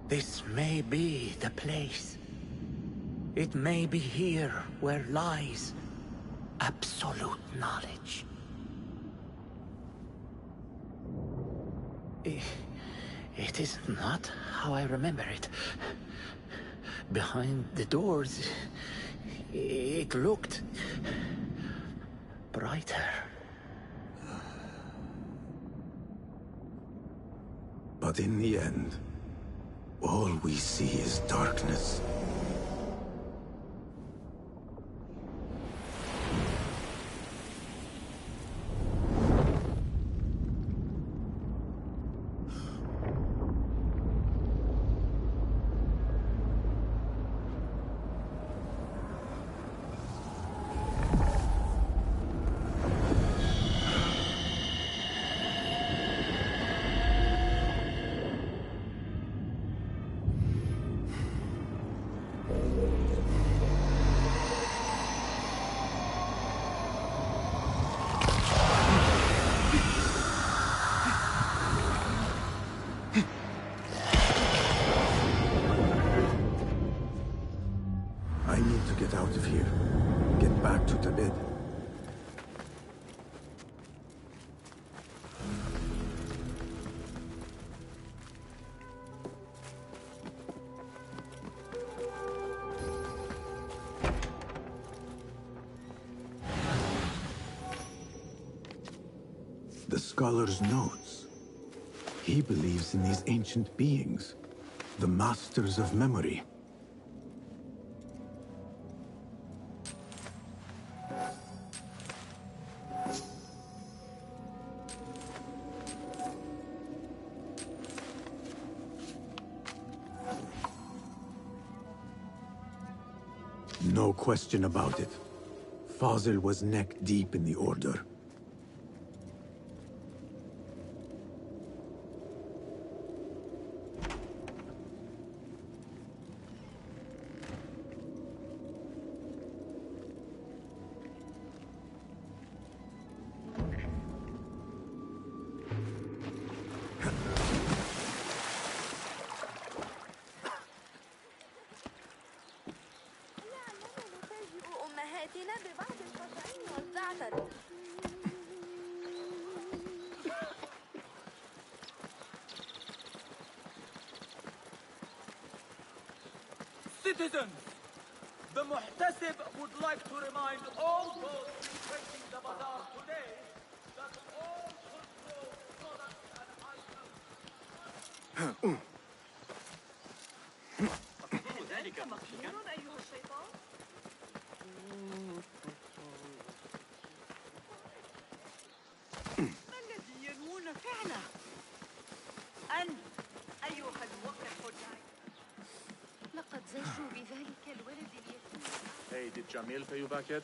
This may be the place. It may be here where lies absolute knowledge. It is not how I remember it. Behind the doors, it looked brighter. But in the end, all we see is darkness. I need to get out of here. Get back to Tibet. The scholar's notes. He believes in these ancient beings, the masters of memory. No question about it. Fazil was neck deep in the Order. Citizens, the Muhtasib would like to remind all those frequenting the bazaar today that all control products and items... أتظن ذلك مخفيا أيها الشيطان؟ ما الذي ينوون فعله؟ أنت أيها الوقح الجاي لقد زجوا بذلك الولد اليتيم. Hey, did Jamil pay you back yet?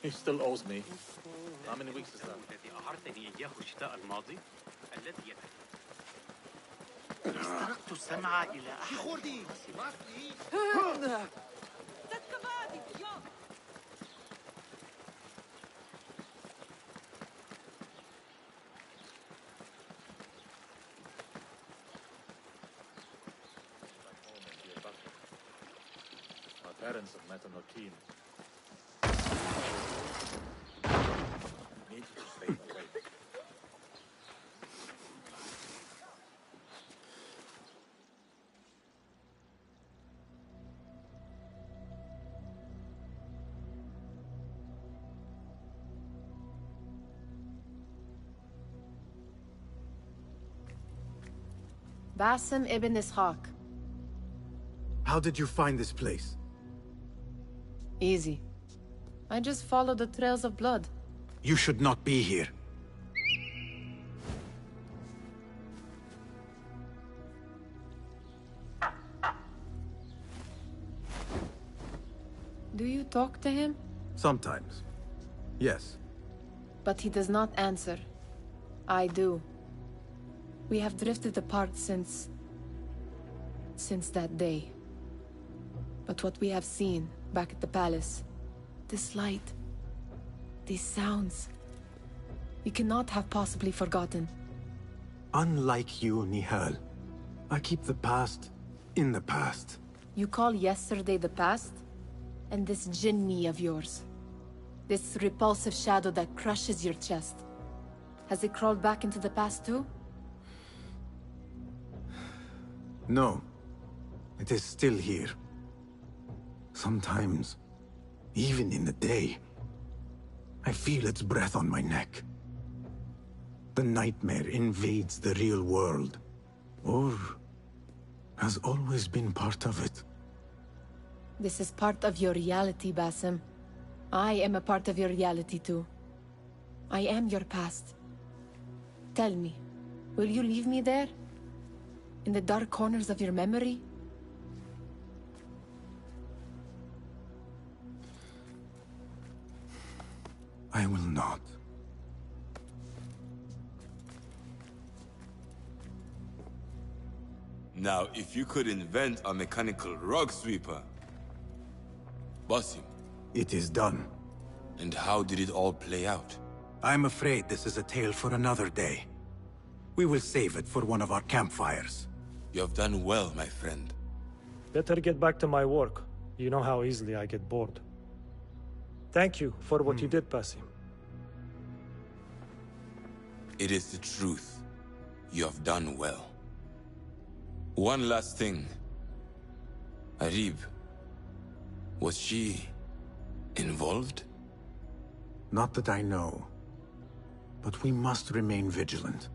He still owes me. How many weeks is that? الذي أعرتني إياه الشتاء الماضي الذي استرقت السمع إلى أحد parents of Metanokin. Need to stay away. Basim ibn Ishaq. How did you find this place? Easy. I just followed the trails of blood. You should not be here. Do you talk to him? Sometimes. Yes. But he does not answer. I do. We have drifted apart since that day. But what we have seen back at the palace, this light, these sounds, we cannot have possibly forgotten. Unlike you, Nihal, I keep the past in the past. You call yesterday the past? And this jinni of yours, this repulsive shadow that crushes your chest, has it crawled back into the past too? No. It is still here. Sometimes, even in the day, I feel its breath on my neck. The nightmare invades the real world, or has always been part of it. This is part of your reality, Basim. I am a part of your reality too. I am your past. Tell me, will you leave me there? In the dark corners of your memory? I will not. Now, if you could invent a mechanical rug sweeper. Basim. It is done. And how did it all play out? I'm afraid this is a tale for another day. We will save it for one of our campfires. You have done well, my friend. Better get back to my work. You know how easily I get bored. Thank you for what you did, Basim. It is the truth. You have done well. One last thing. Arib. Was she involved? Not that I know. But we must remain vigilant.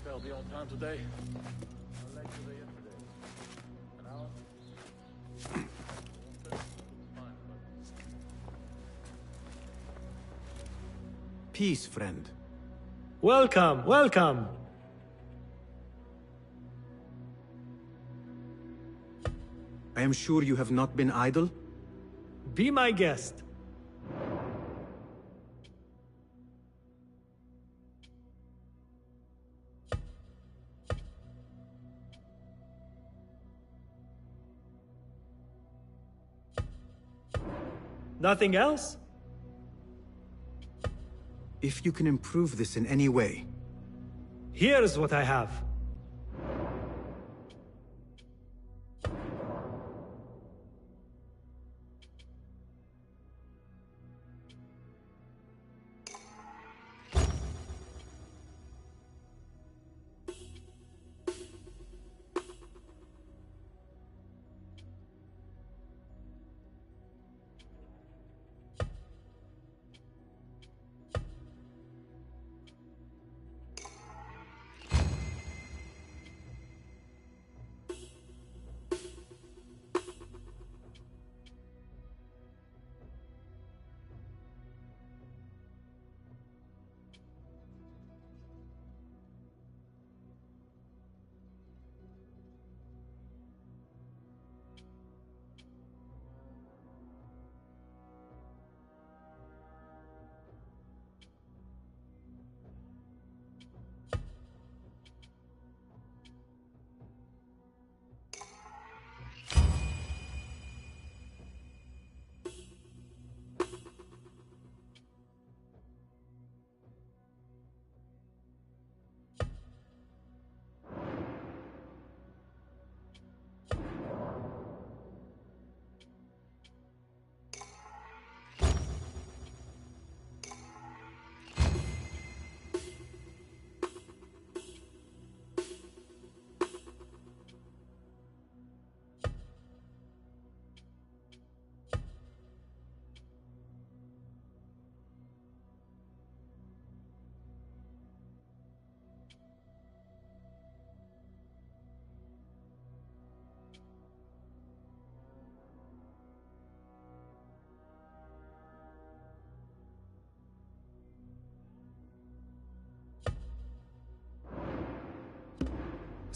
I'll be on time today. I'll let you yesterday. An hour? Peace, friend. Welcome, welcome. I am sure you have not been idle? Be my guest. Nothing else? If you can improve this in any way. Here's what I have.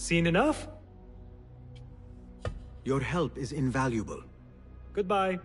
Seen enough? Your help is invaluable. Goodbye.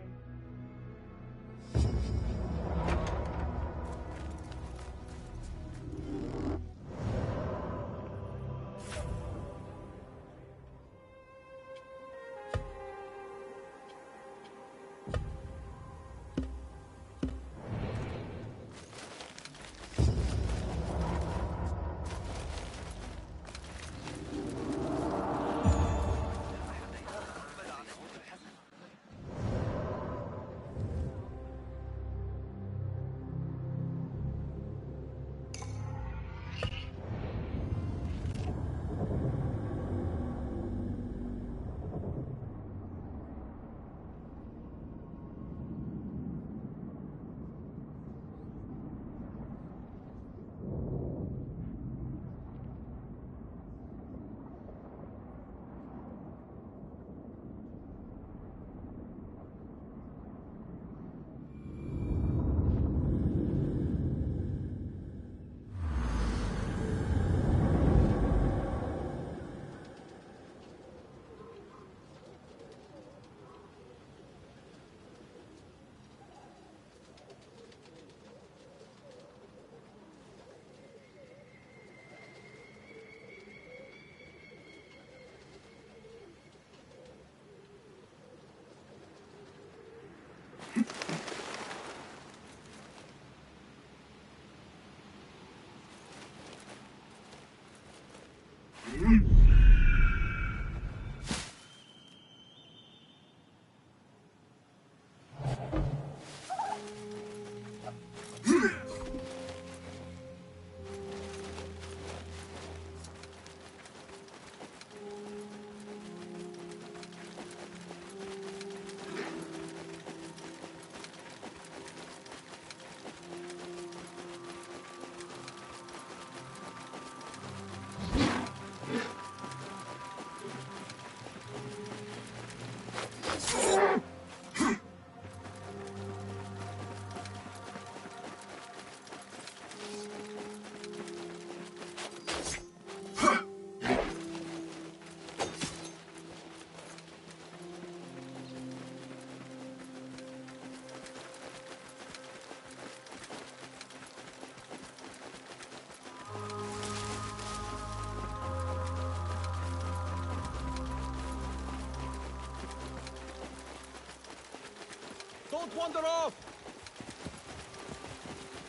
Don't wander off!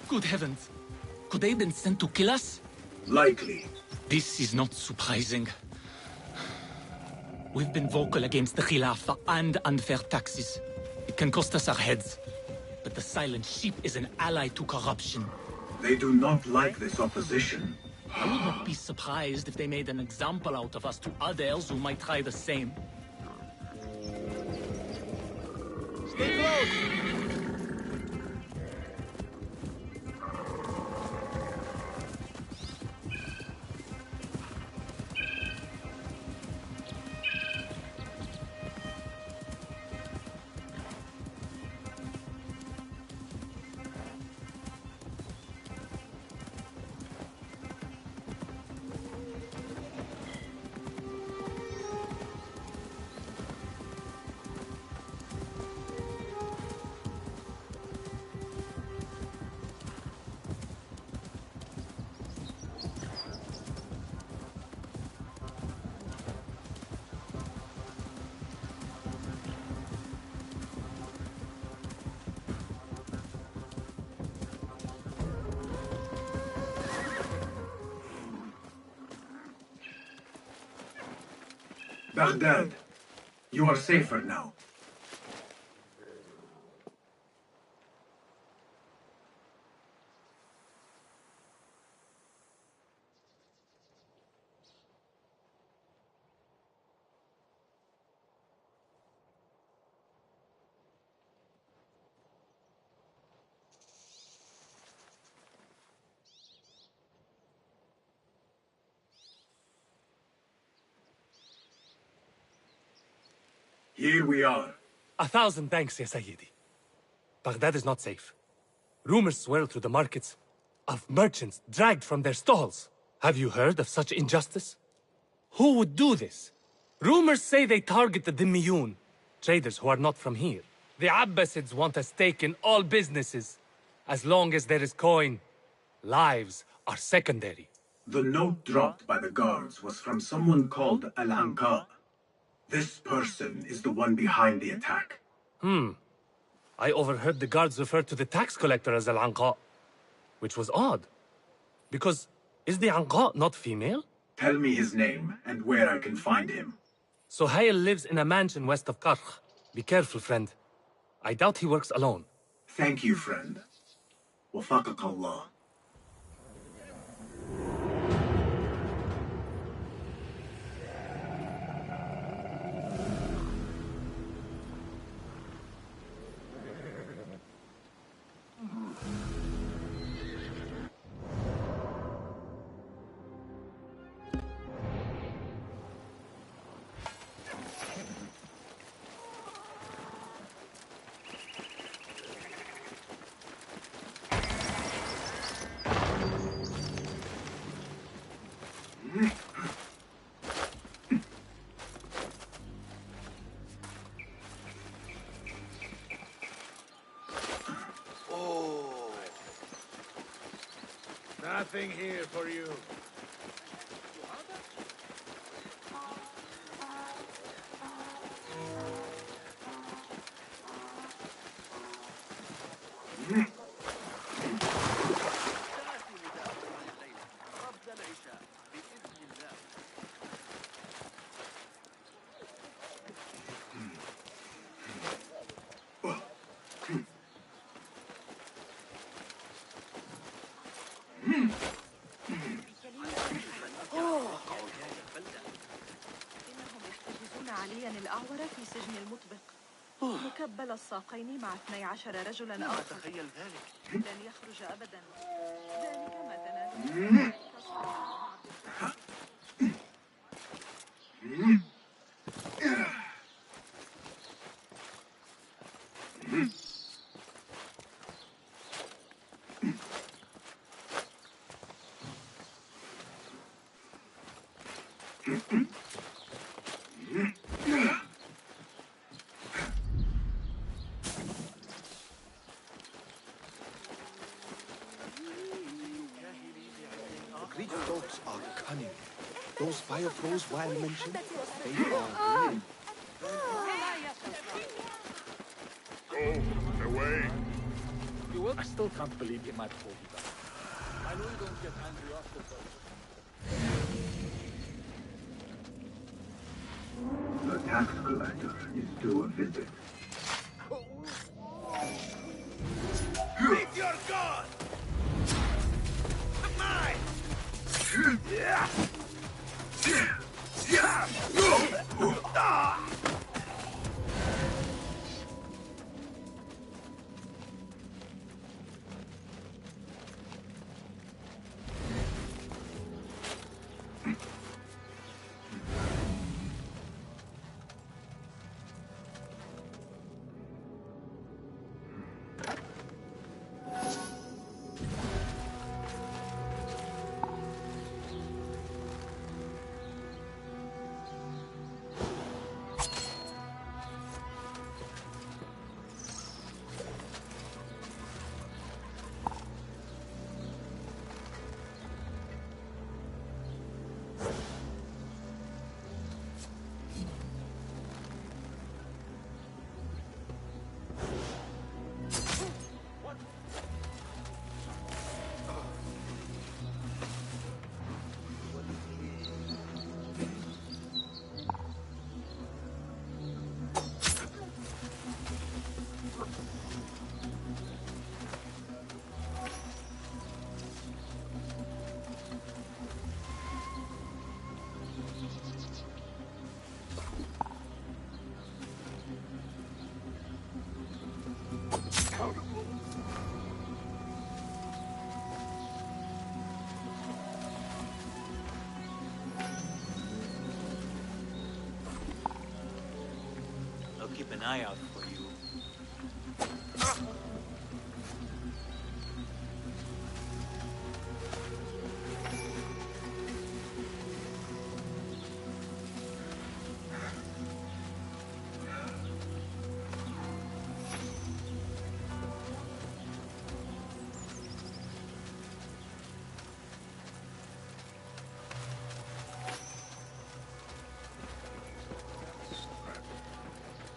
Good heavens. Could they have been sent to kill us? Likely. This is not surprising. We've been vocal against the Khilafah and unfair taxes. It can cost us our heads. But the Silent Sheep is an ally to corruption. They do not like this opposition. I would not be surprised if they made an example out of us to others who might try the same. Stay close! Baghdad, you are safer now. Here we are. 1,000 thanks, Ya Sayyidi. Baghdad is not safe. Rumors swirl through the markets of merchants dragged from their stalls. Have you heard of such injustice? Who would do this? Rumors say they target the Dhimmiyun, traders who are not from here. The Abbasids want a stake in all businesses. As long as there is coin, lives are secondary. The note dropped by the guards was from someone called Al-Anqa. This person is the one behind the attack. I overheard the guards refer to the tax collector as Al-Anqa, which was odd. Because, is the Anqa not female? Tell me his name and where I can find him. Suhail lives in a mansion west of Karkh. Be careful, friend. I doubt he works alone. Thank you, friend. Wafaqak Allah. Nothing here for you. الأعور في سجن المطبق مكبل الساقين مع 12 رجلا آخر. تخيل ذلك. لن يخرج أبدا. ذلك ما تنال. Greek dogs are cunning. Those fire crows Wine mentioned, they are real. way. You will? I still can't believe he might hold you back. I know you don't get angry often, but... The tax collector is due a visit. Meet your god! Mine! I'll keep an eye out for you.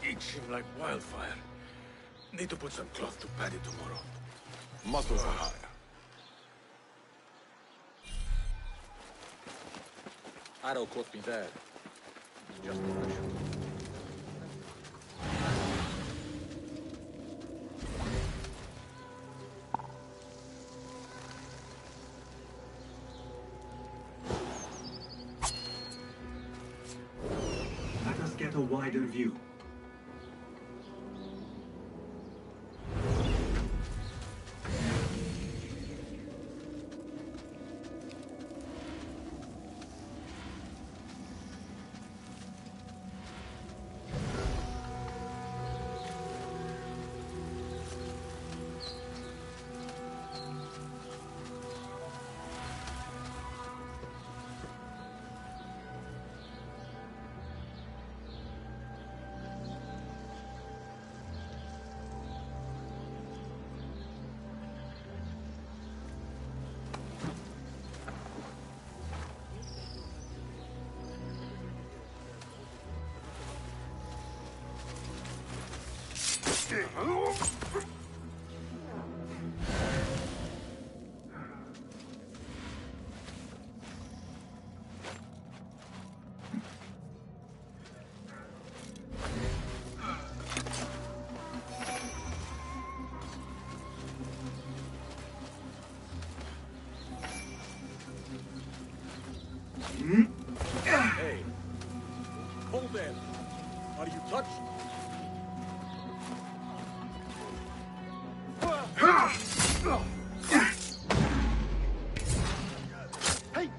Itching like wildfire. Need to put some cloth to pad it tomorrow. Muscles are higher. Arrow caught me there. Just a pressure. Let us get a wider view. Hey, hold there. Are you touched? Hey!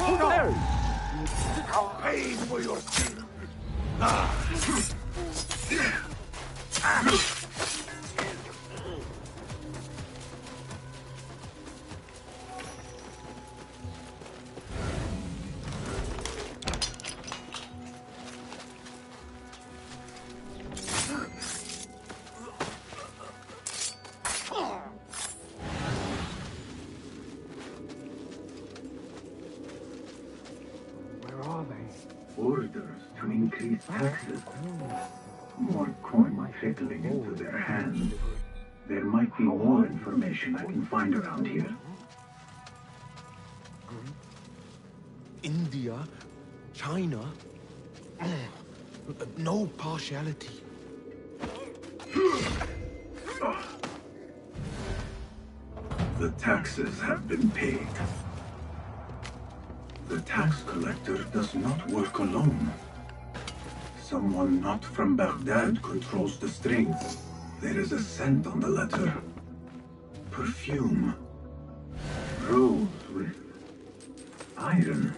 There! Pay for your sin! Orders to increase taxes. More coin trickling into their hands. There might be more information I can find around here. India, China, no partiality. The taxes have been paid. The tax collector does not work alone. Someone not from Baghdad controls the strings. There is a scent on the letter. Perfume. Rose with iron.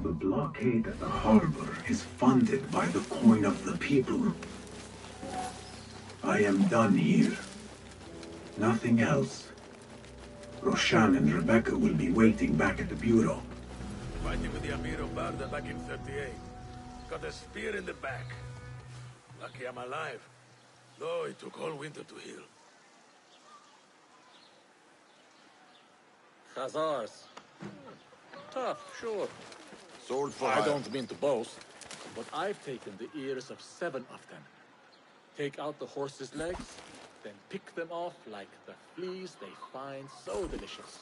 The blockade at the harbor is funded by the coin of the people. I am done here. Nothing else. Roshan and Rebecca will be waiting back at the bureau. Fighting with the Amir of Barda back in 38. Got a spear in the back. Lucky I'm alive. Though it took all winter to heal. Khazars. Tough, sure. Sword for I hire. don't mean to boast, but I've taken the ears of 7 of them. Take out the horse's legs, then pick them off like the fleas they find so delicious.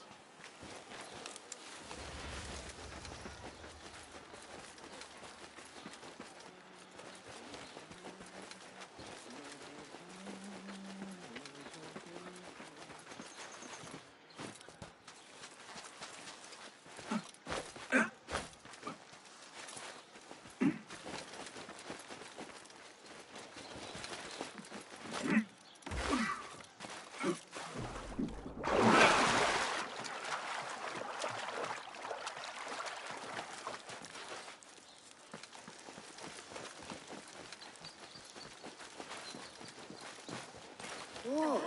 Whoa.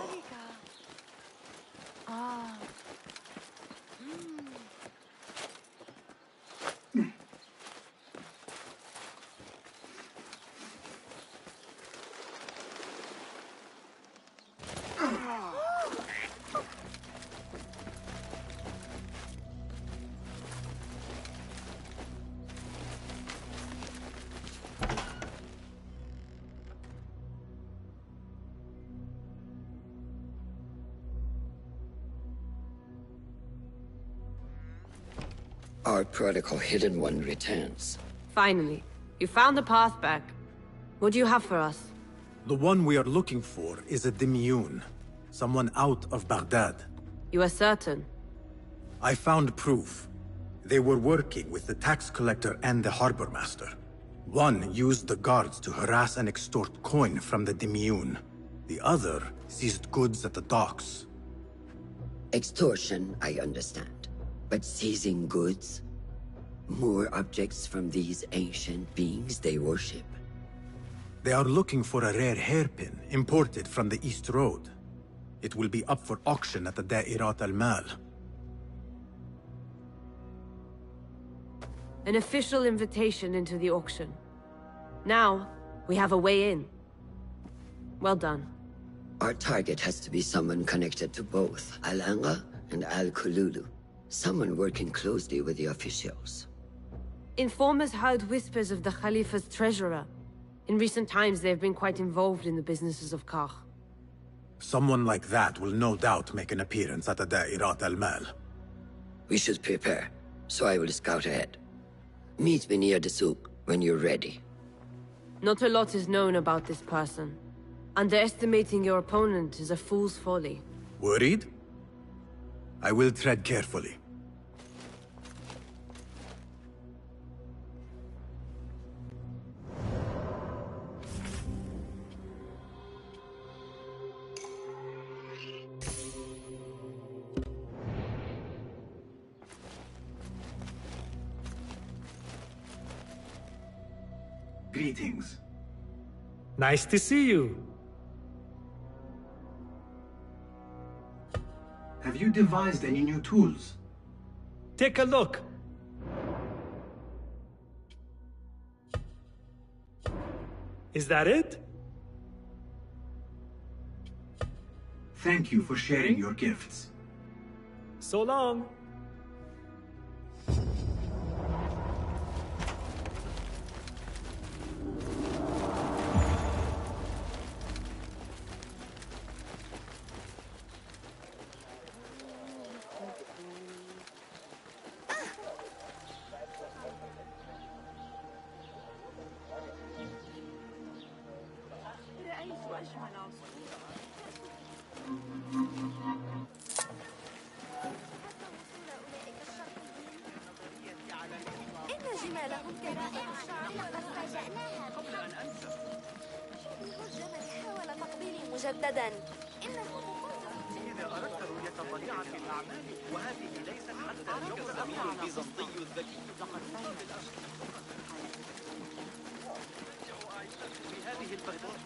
Ah. Our prodigal hidden one returns. Finally. You found the path back. What do you have for us? The one we are looking for is a Dimyun. Someone out of Baghdad. You are certain? I found proof. They were working with the tax collector and the harbor master. One used the guards to harass and extort coin from the Dimyun. The other seized goods at the docks. Extortion, I understand. But seizing goods? More objects from these ancient beings they worship. They are looking for a rare hairpin imported from the East Road. It will be up for auction at the Da'irat al-Mal. An official invitation into the auction. Now, we have a way in. Well done. Our target has to be someone connected to both Al-Anga and Al-Kululu. Someone working closely with the officials. Informers heard whispers of the Khalifa's treasurer. In recent times, they have been quite involved in the businesses of Kah. Someone like that will no doubt make an appearance at the Da'irat al-Mal. We should prepare, so I will scout ahead. Meet me near the souk when you're ready. Not a lot is known about this person. Underestimating your opponent is a fool's folly. Worried? I will tread carefully. Greetings. Nice to see you. Have you devised any new tools? Take a look. Is that it? Thank you for sharing your gifts. So long. مجددا إذا أردت رؤية طبيعة الأعمال وهذه ليست حتى الزميل البيزنطي الذكي في هذه البغداد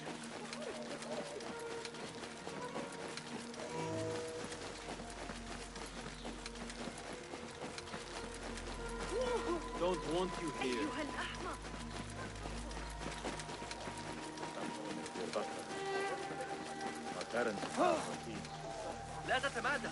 Don't want you here. أيها الأحمق لا تتمادى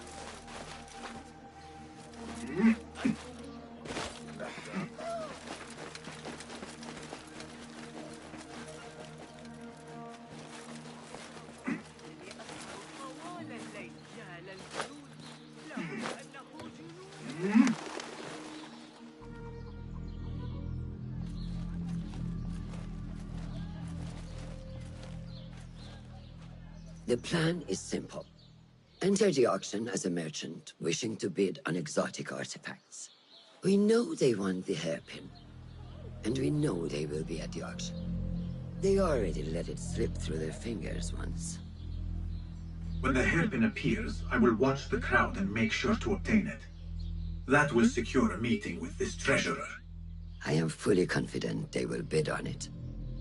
The plan is simple. Enter the auction as a merchant wishing to bid on exotic artifacts. We know they want the hairpin, and we know they will be at the auction. They already let it slip through their fingers once. When the hairpin appears, I will watch the crowd and make sure to obtain it. That will secure a meeting with this treasurer. I am fully confident they will bid on it,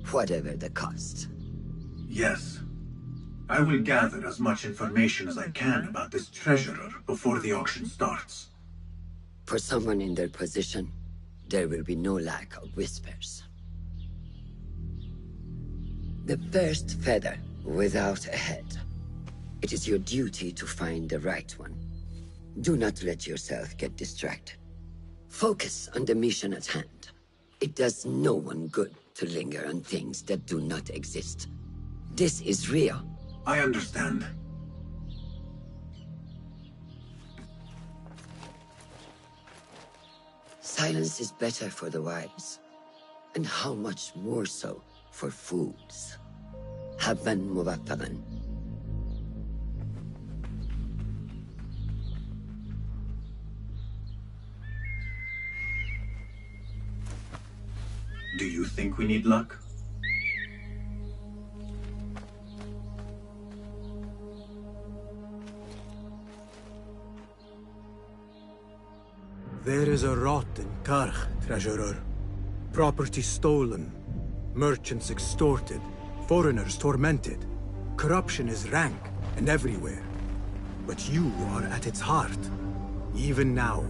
whatever the cost. Yes. I will gather as much information as I can about this treasurer before the auction starts. For someone in their position, there will be no lack of whispers. The first feather without a head. It is your duty to find the right one. Do not let yourself get distracted. Focus on the mission at hand. It does no one good to linger on things that do not exist. This is real. I understand. Silence is better for the wise. And how much more so for fools. Habban mubaffaqan. Do you think we need luck? There is a rot in Karch, treasurer. Property stolen, merchants extorted, foreigners tormented. Corruption is rank and everywhere. But you are at its heart. Even now,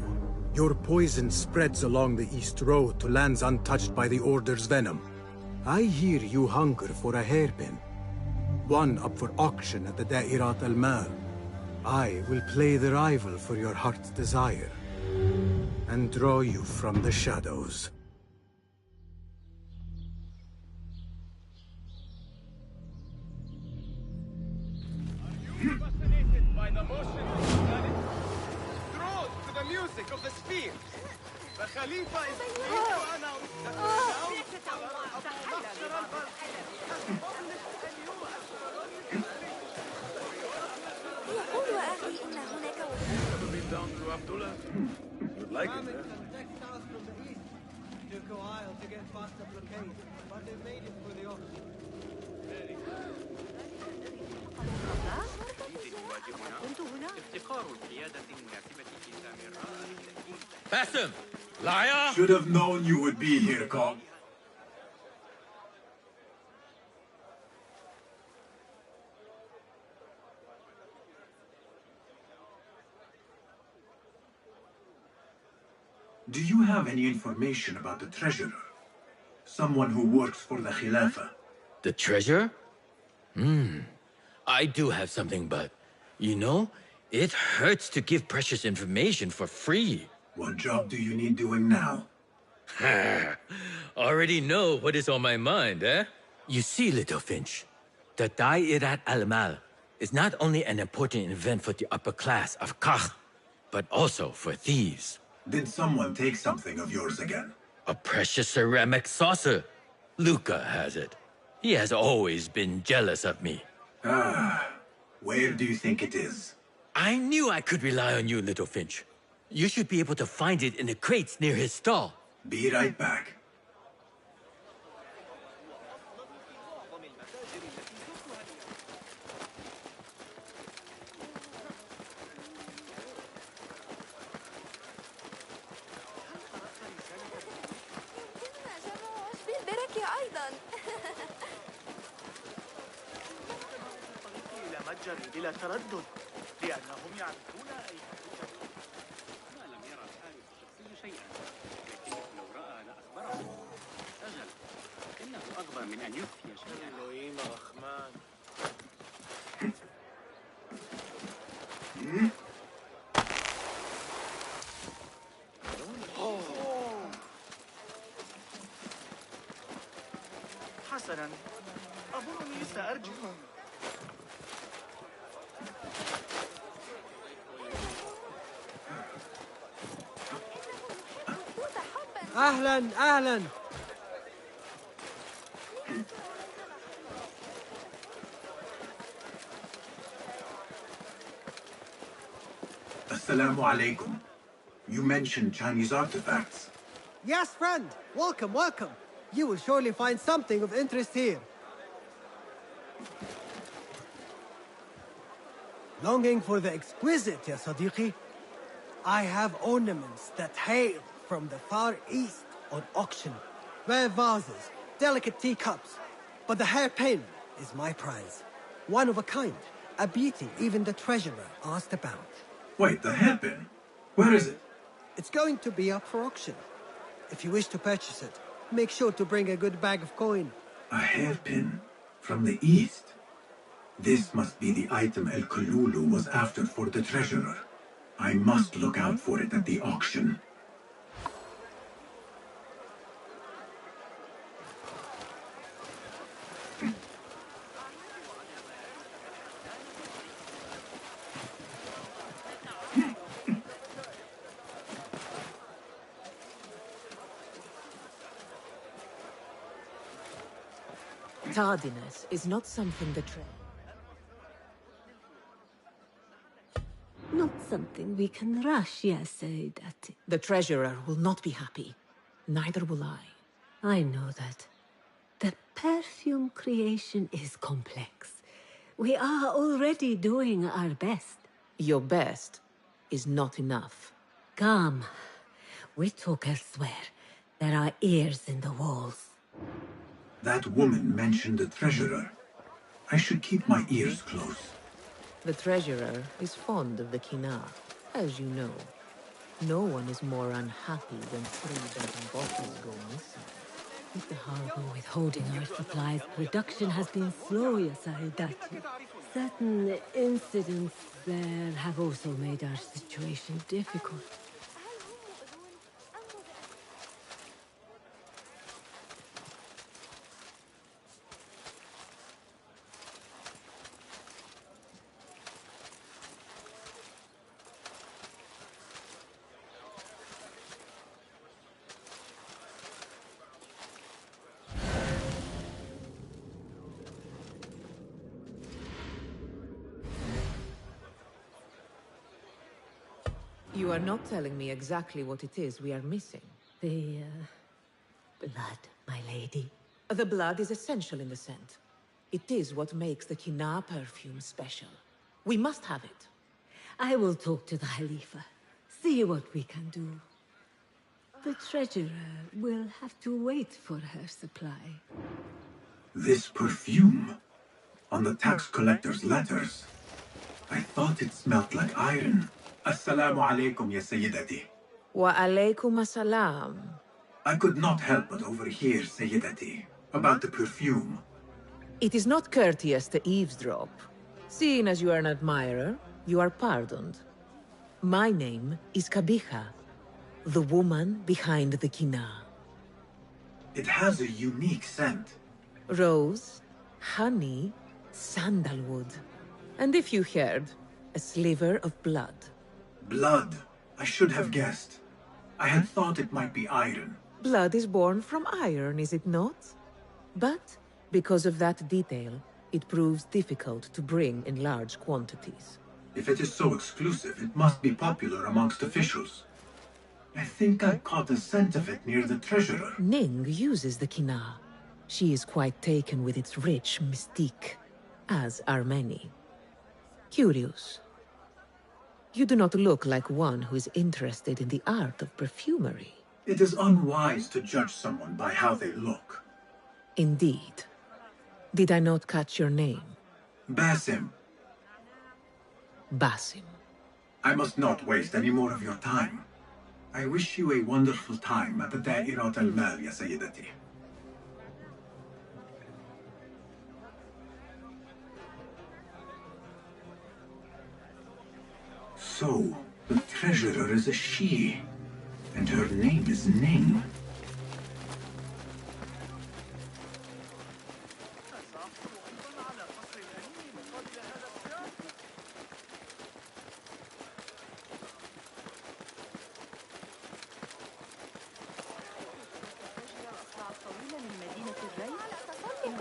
your poison spreads along the East Road to lands untouched by the Order's venom. I hear you hunger for a hairpin. One up for auction at the Da'irat al-Mal. I will play the rival for your heart's desire. And draw you from the shadows. Fascinated by the motion of the planet? Drawn to the music of the sphere. The Khalifa is pleased to announce that You'd like it, eh? Took a while to get past the blockade, but they made it for the auction. Basim! Liar! Should have known you would be here, Cobb. Do you have any information about the treasurer? Someone who works for the Khilafah? The treasure? I do have something, but, you know, it hurts to give precious information for free. What job do you need doing now? Already know what is on my mind, eh? You see, Little Finch, the Da'irat al-Mal is not only an important event for the upper class of Kach, but also for thieves. Did someone take something of yours again? A precious ceramic saucer. Luca has it. He has always been jealous of me. Where do you think it is? I knew I could rely on you, Little Finch. You should be able to find it in the crates near his stall. Be right back. بلا تردد لأنهم يعرفون أين توجد. ما لم يرى الحارس الشخصي شيئا، لكنه لو رأى لأخبره. أجل، إنه أغبى من أن يخفي شيئا. حسنا، أظنني سأرجع. أهلا أهلا. Assalamu alaikum. You mentioned Chinese artifacts. Yes, friend. Welcome, welcome. You will surely find something of interest here. Longing for the exquisite, ya Sadiqi? I have ornaments that hail from the Far East on auction. Rare vases, delicate teacups. But the hairpin is my prize. One of a kind. A beauty even the treasurer asked about. Wait, the hairpin? Where is it? It's going to be up for auction. If you wish to purchase it, make sure to bring a good bag of coin. A hairpin from the East? This must be the item El Kululu was after for the treasurer. I must look out for it at the auction. Tardiness is not something Not something we can rush, yes, Saidati. The treasurer will not be happy. Neither will I. I know that. The perfume creation is complex. We are already doing our best. Your best is not enough. Come. We talk elsewhere. There are ears in the walls. That woman mentioned the treasurer. I should keep my ears close. The treasurer is fond of the Kina, as you know. No one is more unhappy when 3 dozen bottles go missing. With the harbor withholding our supplies, production has been slow, Saidati. Certain incidents there have also made our situation difficult. You are not telling me exactly what it is we are missing. The, blood, my lady. The blood is essential in the scent. It is what makes the Kina perfume special. We must have it. I will talk to the Khalifa. See what we can do. The treasurer will have to wait for her supply. This perfume? On the tax collector's letters. I thought it smelled like iron. Assalamu alaikum, ya Sayyidati. Wa alaikum assalam. I could not help but overhear, Sayyidati, about the perfume. It is not courteous to eavesdrop. Seeing as you are an admirer, you are pardoned. My name is Kabiha, the woman behind the Kina. It has a unique scent. Rose, honey, sandalwood. And if you heard, a sliver of blood. Blood. I should have guessed. I had thought it might be iron. Blood is born from iron, is it not? But, because of that detail, it proves difficult to bring in large quantities. If it is so exclusive, it must be popular amongst officials. I think I caught a scent of it near the treasurer. Ning uses the Kina. She is quite taken with its rich mystique, as are many. Curious. You do not look like one who is interested in the art of perfumery. It is unwise to judge someone by how they look. Indeed. Did I not catch your name? Basim. Basim. I must not waste any more of your time. I wish you a wonderful time at the Da'irat al-Mal, ya Sayyidati. So, the treasurer is a she, and her name is Ning.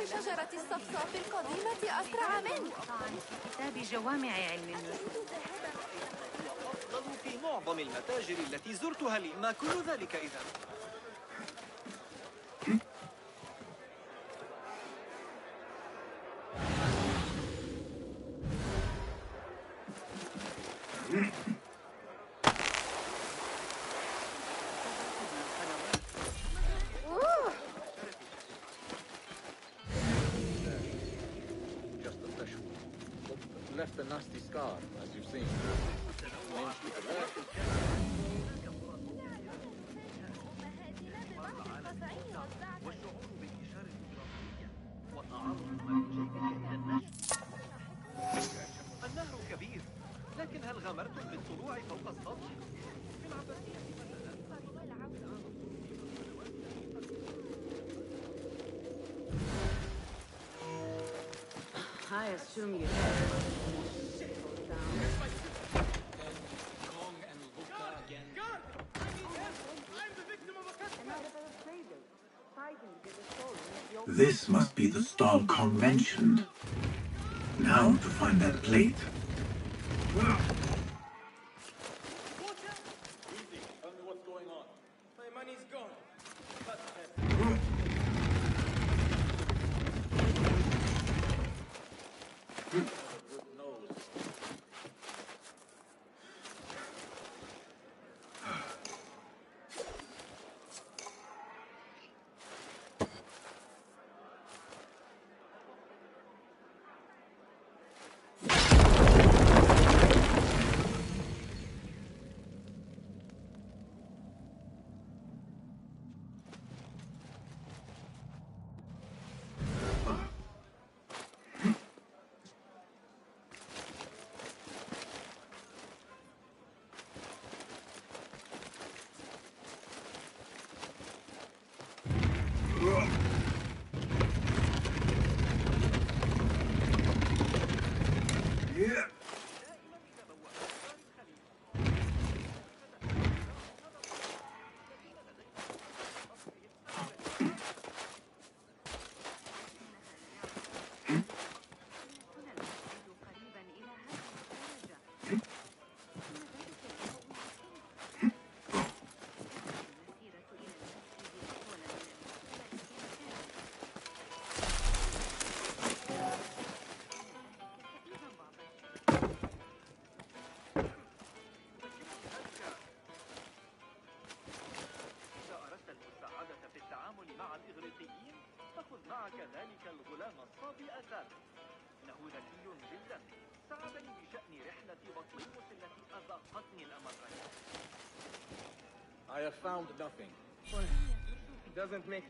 شجرة الصفصاف القديمة أسرع منك. في كتاب جوامع علم النجوم. معظم المتاجر التي زرتها لي. ما كل ذلك إذا؟ Just a fresh one. But left a nasty scar, as you've seen. النهر كبير، لكن هل غامرتم بالطلوع فوق السطح؟ في العباسية I assume you have. This must be the stall Kong mentioned. Now to find that plate. Easy. Tell me what's going on. My money's gone. Cut head. معك ذلك الغلام الصبي أثابت. إنه ذكي جدا، ساعدني بشأن رحلة بطليموس التي أذاقتني الأمرين. I have found nothing. Doesn't make